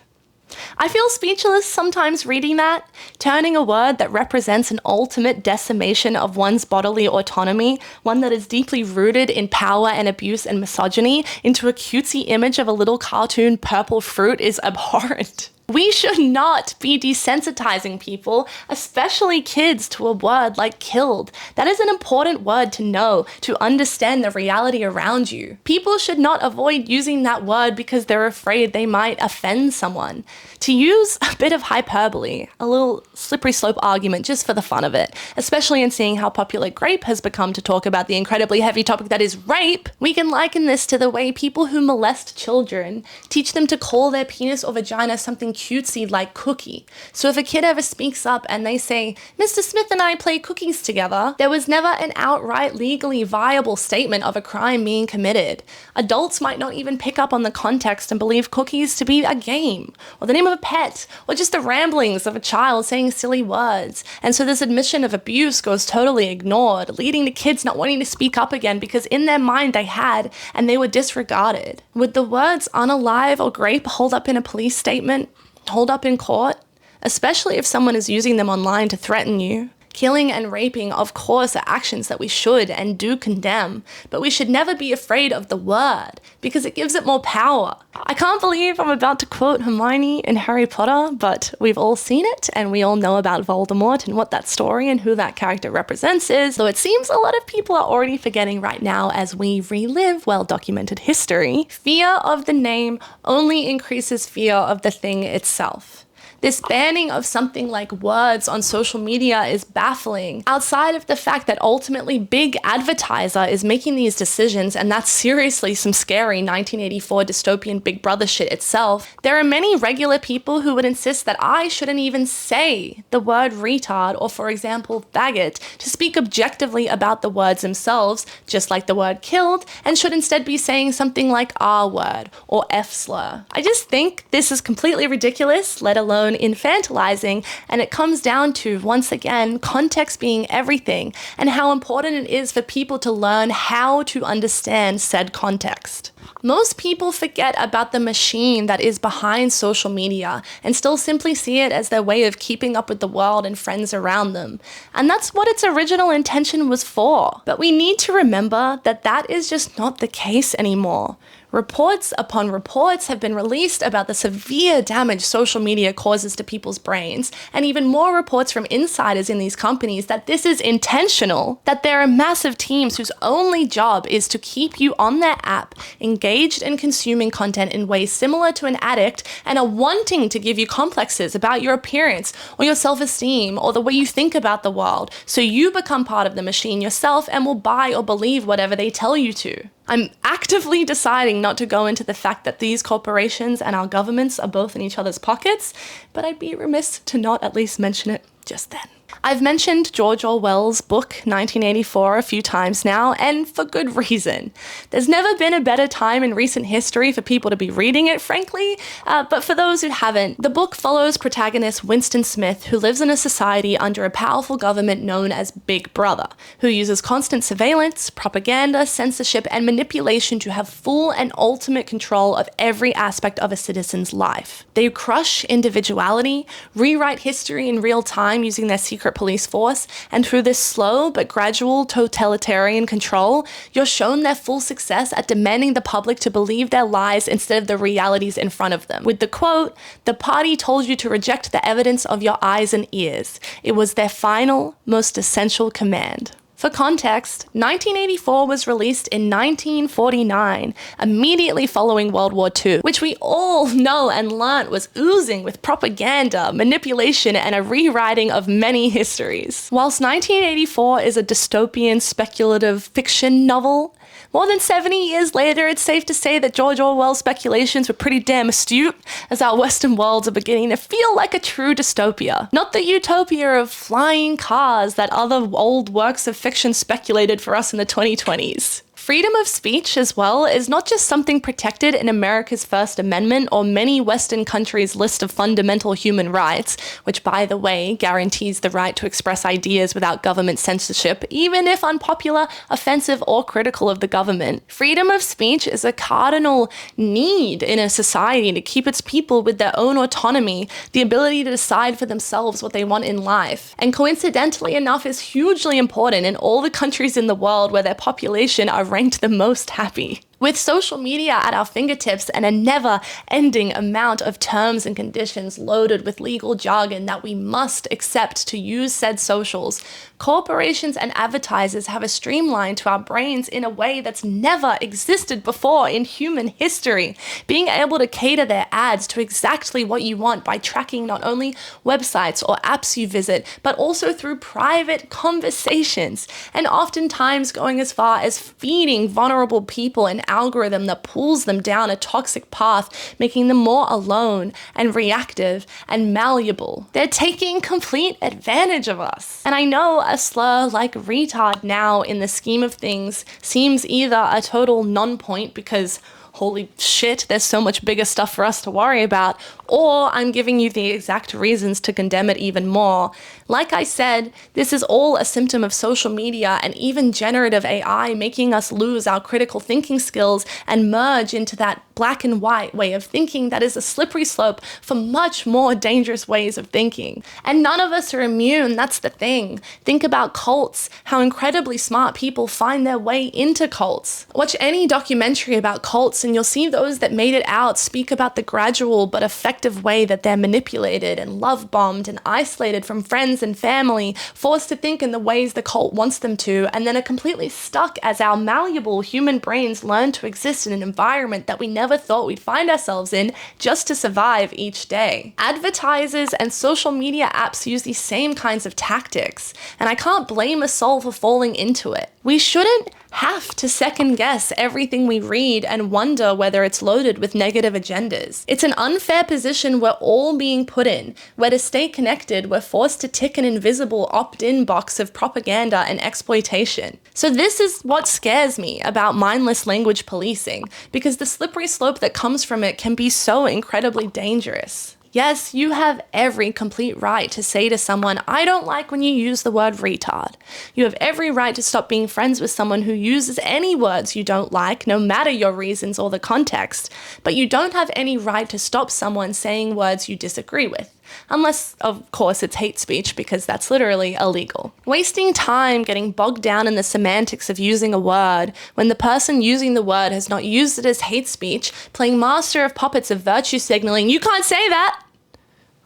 I feel speechless sometimes reading that, turning a word that represents an ultimate decimation of one's bodily autonomy, one that is deeply rooted in power and abuse and misogyny, into a cutesy image of a little cartoon purple fruit is abhorrent. We should not be desensitizing people, especially kids, to a word like killed. That is an important word to know, to understand the reality around you. People should not avoid using that word because they're afraid they might offend someone. To use a bit of hyperbole, a little slippery slope argument just for the fun of it, especially in seeing how popular Grape has become to talk about the incredibly heavy topic that is rape, we can liken this to the way people who molest children teach them to call their penis or vagina something cutesy like cookie. So if a kid ever speaks up and they say, "Mr. Smith and I play cookies together," there was never an outright legally viable statement of a crime being committed. Adults might not even pick up on the context and believe cookies to be a game, or the name of a pet, or just the ramblings of a child saying silly words. And so this admission of abuse goes totally ignored, leading to kids not wanting to speak up again because in their mind they had, and they were disregarded. Would the words unalive or grape hold up in a police statement? Hold up in court? Especially if someone is using them online to threaten you. Killing and raping, of course, are actions that we should and do condemn, but we should never be afraid of the word, because it gives it more power. I can't believe I'm about to quote Hermione in Harry Potter, but we've all seen it, and we all know about Voldemort and what that story and who that character represents is, though it seems a lot of people are already forgetting right now as we relive well-documented history. Fear of the name only increases fear of the thing itself. This banning of something like words on social media is baffling. Outside of the fact that ultimately Big Advertiser is making these decisions, and that's seriously some scary 1984 dystopian Big Brother shit itself, there are many regular people who would insist that I shouldn't even say the word retard or, for example, faggot to speak objectively about the words themselves, just like the word killed, and should instead be saying something like R word or F slur. I just think this is completely ridiculous, let alone infantilizing, and it comes down to, once again, context being everything, and how important it is for people to learn how to understand said context. Most people forget about the machine that is behind social media and still simply see it as their way of keeping up with the world and friends around them. And that's what its original intention was for. But we need to remember that that is just not the case anymore. Reports upon reports have been released about the severe damage social media causes to people's brains, and even more reports from insiders in these companies that this is intentional, that there are massive teams whose only job is to keep you on their app, engaged and consuming content in ways similar to an addict, and are wanting to give you complexes about your appearance or your self-esteem or the way you think about the world, so you become part of the machine yourself and will buy or believe whatever they tell you to. I'm actively deciding not to go into the fact that these corporations and our governments are both in each other's pockets, but I'd be remiss to not at least mention it just then. I've mentioned George Orwell's book 1984 a few times now, and for good reason. There's never been a better time in recent history for people to be reading it, frankly, but for those who haven't, the book follows protagonist Winston Smith, who lives in a society under a powerful government known as Big Brother, who uses constant surveillance, propaganda, censorship, and manipulation to have full and ultimate control of every aspect of a citizen's life. They crush individuality, rewrite history in real time using their secret police force, and through this slow but gradual totalitarian control, you're shown their full success at demanding the public to believe their lies instead of the realities in front of them. With the quote, "The party told you to reject the evidence of your eyes and ears. It was their final, most essential command." For context, 1984 was released in 1949, immediately following World War II, which we all know and learnt was oozing with propaganda, manipulation, and a rewriting of many histories. Whilst 1984 is a dystopian speculative fiction novel, more than 70 years later, it's safe to say that George Orwell's speculations were pretty damn astute, as our Western worlds are beginning to feel like a true dystopia. Not the utopia of flying cars that other old works of fiction speculated for us in the 2020s. Freedom of speech, as well, is not just something protected in America's First Amendment or many Western countries' list of fundamental human rights, which, by the way, guarantees the right to express ideas without government censorship, even if unpopular, offensive, or critical of the government. Freedom of speech is a cardinal need in a society to keep its people with their own autonomy, the ability to decide for themselves what they want in life. And coincidentally enough, is hugely important in all the countries in the world where their population are ranked the most happy. With social media at our fingertips and a never-ending amount of terms and conditions loaded with legal jargon that we must accept to use said socials, corporations and advertisers have a streamline to our brains in a way that's never existed before in human history, being able to cater their ads to exactly what you want by tracking not only websites or apps you visit, but also through private conversations, and oftentimes going as far as feeding vulnerable people an algorithm that pulls them down a toxic path, making them more alone and reactive and malleable. They're taking complete advantage of us. And I know a slur like retard now in the scheme of things seems either a total non-point because holy shit, there's so much bigger stuff for us to worry about, or I'm giving you the exact reasons to condemn it even more. Like I said, this is all a symptom of social media and even generative AI making us lose our critical thinking skills and merge into that black and white way of thinking that is a slippery slope for much more dangerous ways of thinking. And none of us are immune, that's the thing. Think about cults, how incredibly smart people find their way into cults. Watch any documentary about cults and you'll see those that made it out speak about the gradual but effective way that they're manipulated and love-bombed and isolated from friends and family, forced to think in the ways the cult wants them to, and then are completely stuck as our malleable human brains learn to exist in an environment that we never thought we'd find ourselves in just to survive each day. Advertisers and social media apps use these same kinds of tactics, and I can't blame a soul for falling into it. We shouldn't have to second guess everything we read and wonder whether it's loaded with negative agendas. It's an unfair position we're all being put in, where to stay connected, we're forced to tick an invisible opt-in box of propaganda and exploitation. So this is what scares me about mindless language policing, because the slippery slope that comes from it can be so incredibly dangerous. Yes, you have every complete right to say to someone, I don't like when you use the word retard. You have every right to stop being friends with someone who uses any words you don't like, no matter your reasons or the context. But you don't have any right to stop someone saying words you disagree with. Unless, of course, it's hate speech, because that's literally illegal. Wasting time getting bogged down in the semantics of using a word when the person using the word has not used it as hate speech, playing master of puppets of virtue signaling, you can't say that!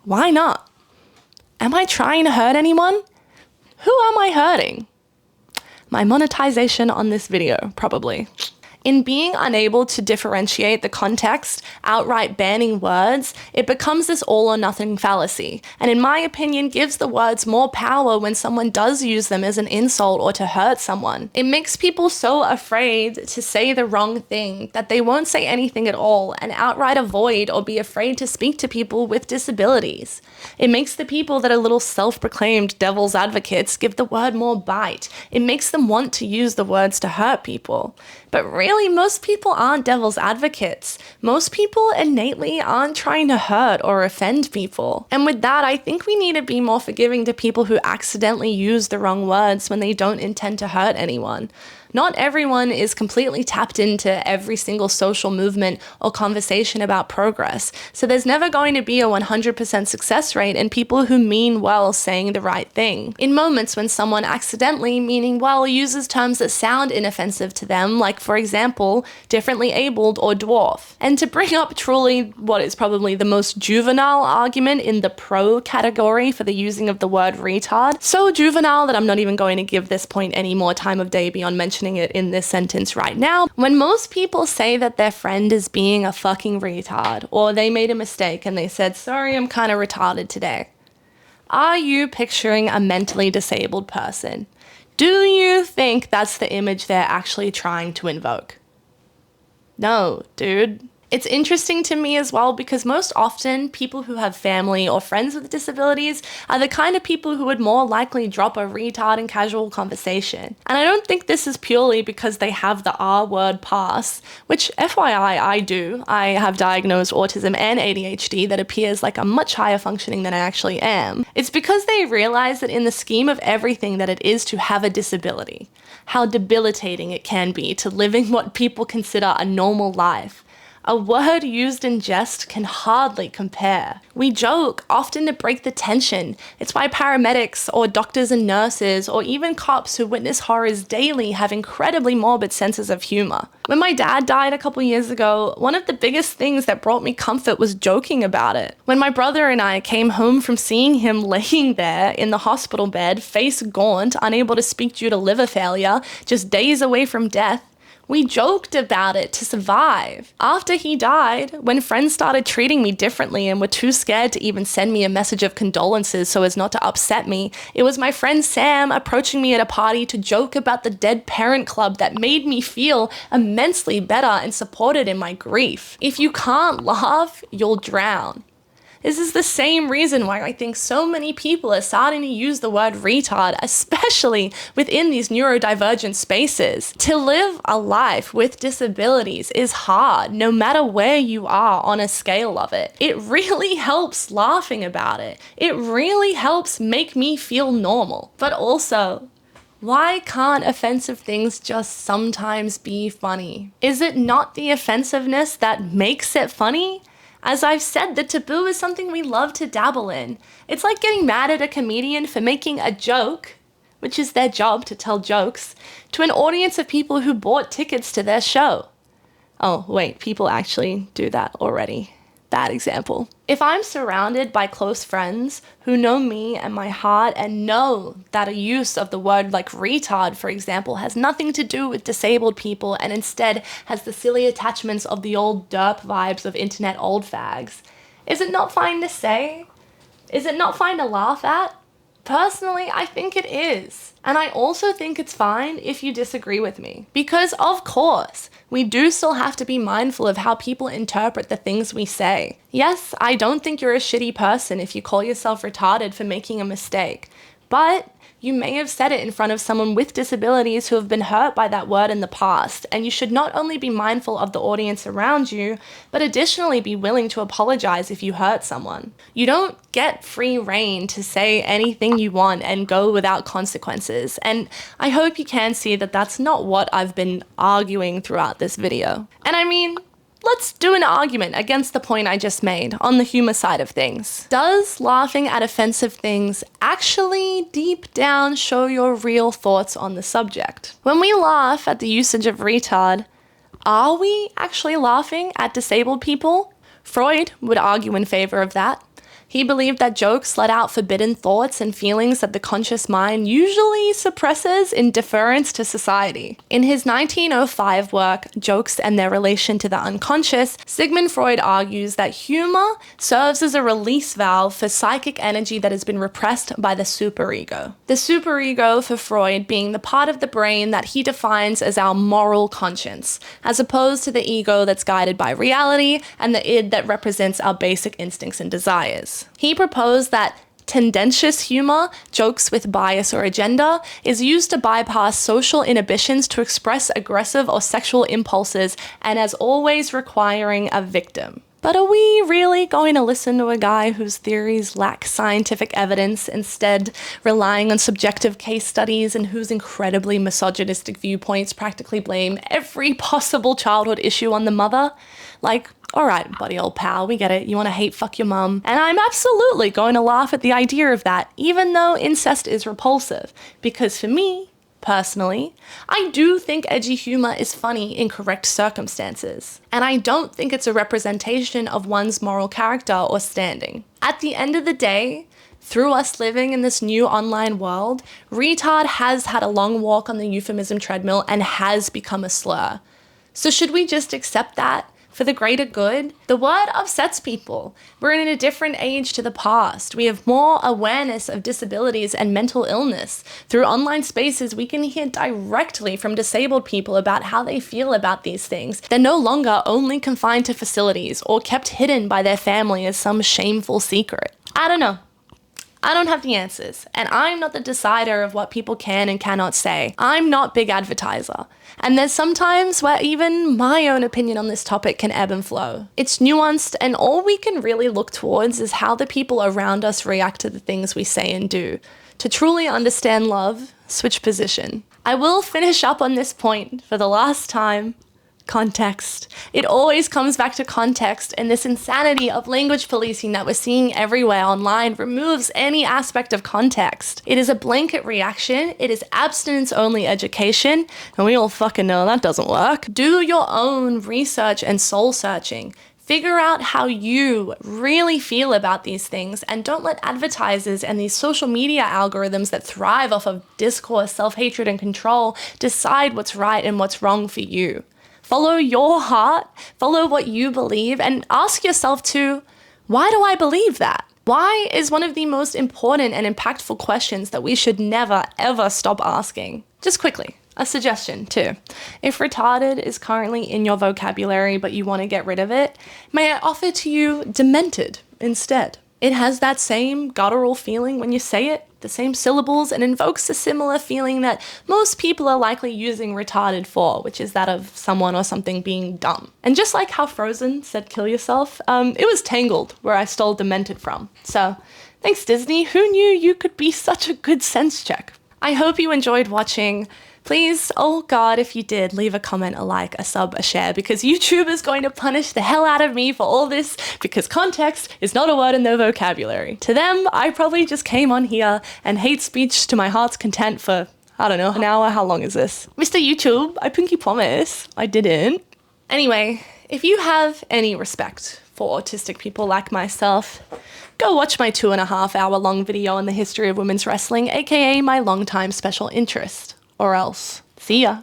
Why not? Am I trying to hurt anyone? Who am I hurting? My monetization on this video, probably. In being unable to differentiate the context, outright banning words, it becomes this all or nothing fallacy, and in my opinion gives the words more power when someone does use them as an insult or to hurt someone. It makes people so afraid to say the wrong thing that they won't say anything at all and outright avoid or be afraid to speak to people with disabilities. It makes the people that are little self-proclaimed devil's advocates give the word more bite. It makes them want to use the words to hurt people. But really, most people aren't devil's advocates. Most people innately aren't trying to hurt or offend people. And with that, I think we need to be more forgiving to people who accidentally use the wrong words when they don't intend to hurt anyone. Not everyone is completely tapped into every single social movement or conversation about progress, so there's never going to be a 100% success rate in people who mean well saying the right thing. In moments when someone accidentally, meaning well, uses terms that sound inoffensive to them, like for example, differently abled or dwarf. And to bring up truly what is probably the most juvenile argument in the pro category for the using of the word retard, so juvenile that I'm not even going to give this point any more time of day beyond mentioning it in this sentence right now. When most people say that their friend is being a fucking retard, or they made a mistake and they said, sorry, I'm kind of retarded today, are you picturing a mentally disabled person? Do you think that's the image they're actually trying to invoke? No, dude. It's interesting to me as well because most often people who have family or friends with disabilities are the kind of people who would more likely drop a retard in casual conversation. And I don't think this is purely because they have the R word pass, which FYI I do. I have diagnosed autism and ADHD that appears like I'm much higher functioning than I actually am. It's because they realize that in the scheme of everything that it is to have a disability, how debilitating it can be to living what people consider a normal life, A word used in jest can hardly compare. We joke, often to break the tension. It's why paramedics or doctors and nurses or even cops who witness horrors daily have incredibly morbid senses of humor. When my dad died a couple years ago, one of the biggest things that brought me comfort was joking about it. When my brother and I came home from seeing him laying there in the hospital bed, face gaunt, unable to speak due to liver failure, just days away from death, we joked about it to survive. After he died, when friends started treating me differently and were too scared to even send me a message of condolences so as not to upset me, it was my friend Sam approaching me at a party to joke about the Dead Parent Club that made me feel immensely better and supported in my grief. If you can't laugh, you'll drown. This is the same reason why I think so many people are starting to use the word retard, especially within these neurodivergent spaces. To live a life with disabilities is hard, no matter where you are on a scale of it. It really helps laughing about it. It really helps make me feel normal. But also, why can't offensive things just sometimes be funny? Is it not the offensiveness that makes it funny? As I've said, the taboo is something we love to dabble in. It's like getting mad at a comedian for making a joke, which is their job to tell jokes, to an audience of people who bought tickets to their show. Oh, wait, people actually do that already. Bad example. If I'm surrounded by close friends who know me and my heart and know that a use of the word like retard, for example, has nothing to do with disabled people and instead has the silly attachments of the old derp vibes of internet old fags, is it not fine to say? Is it not fine to laugh at? Personally, I think it is. And I also think it's fine if you disagree with me. Because of course, we do still have to be mindful of how people interpret the things we say. Yes, I don't think you're a shitty person if you call yourself retarded for making a mistake. But you may have said it in front of someone with disabilities who have been hurt by that word in the past, and you should not only be mindful of the audience around you, but additionally be willing to apologize if you hurt someone. You don't get free rein to say anything you want and go without consequences, and I hope you can see that that's not what I've been arguing throughout this video. And I mean, let's do an argument against the point I just made on the humor side of things. Does laughing at offensive things actually deep down show your real thoughts on the subject? When we laugh at the usage of retard, are we actually laughing at disabled people? Freud would argue in favor of that. He believed that jokes let out forbidden thoughts and feelings that the conscious mind usually suppresses in deference to society. In his 1905 work, Jokes and Their Relation to the Unconscious, Sigmund Freud argues that humor serves as a release valve for psychic energy that has been repressed by the superego. The superego, for Freud, being the part of the brain that he defines as our moral conscience, as opposed to the ego that's guided by reality and the id that represents our basic instincts and desires. He proposed that tendentious humor, jokes with bias or agenda, is used to bypass social inhibitions to express aggressive or sexual impulses and as always requiring a victim. But are we really going to listen to a guy whose theories lack scientific evidence, instead relying on subjective case studies and whose incredibly misogynistic viewpoints practically blame every possible childhood issue on the mother? Like, alright, buddy old pal, we get it, you want to hate fuck your mum. And I'm absolutely going to laugh at the idea of that, even though incest is repulsive. Because for me, personally, I do think edgy humor is funny in correct circumstances. And I don't think it's a representation of one's moral character or standing. At the end of the day, through us living in this new online world, retard has had a long walk on the euphemism treadmill and has become a slur. So should we just accept that? For the greater good? The word upsets people. We're in a different age to the past. We have more awareness of disabilities and mental illness. Through online spaces, we can hear directly from disabled people about how they feel about these things. They're no longer only confined to facilities or kept hidden by their family as some shameful secret. I don't know. I don't have the answers, and I'm not the decider of what people can and cannot say. I'm not Big Advertiser. And there's sometimes where even my own opinion on this topic can ebb and flow. It's nuanced, and all we can really look towards is how the people around us react to the things we say and do. To truly understand love, switch position. I will finish up on this point for the last time. Context. It always comes back to context, and this insanity of language policing that we're seeing everywhere online removes any aspect of context. It is a blanket reaction, it is abstinence-only education, and we all fucking know that doesn't work. Do your own research and soul searching. Figure out how you really feel about these things, and don't let advertisers and these social media algorithms that thrive off of discourse, self-hatred, and control decide what's right and what's wrong for you. Follow your heart, follow what you believe, and ask yourself too, why do I believe that? Why is one of the most important and impactful questions that we should never, ever stop asking. Just quickly, a suggestion too. If retarded is currently in your vocabulary but you want to get rid of it, may I offer to you demented instead? It has that same guttural feeling when you say it, the same syllables, and invokes a similar feeling that most people are likely using retarded for, which is that of someone or something being dumb. And just like how Frozen said kill yourself, it was Tangled where I stole demented from. So thanks Disney, who knew you could be such a good sense check? I hope you enjoyed watching. Please, oh God, if you did, leave a comment, a like, a sub, a share, because YouTube is going to punish the hell out of me for all this, because context is not a word in their vocabulary. To them, I probably just came on here and hate speech to my heart's content for, I don't know, an hour. How long is this? Mr. YouTube, I pinky promise I didn't. Anyway, if you have any respect for autistic people like myself, go watch my 2.5-hour long video on the history of women's wrestling, aka my longtime special interest. Or else, see ya.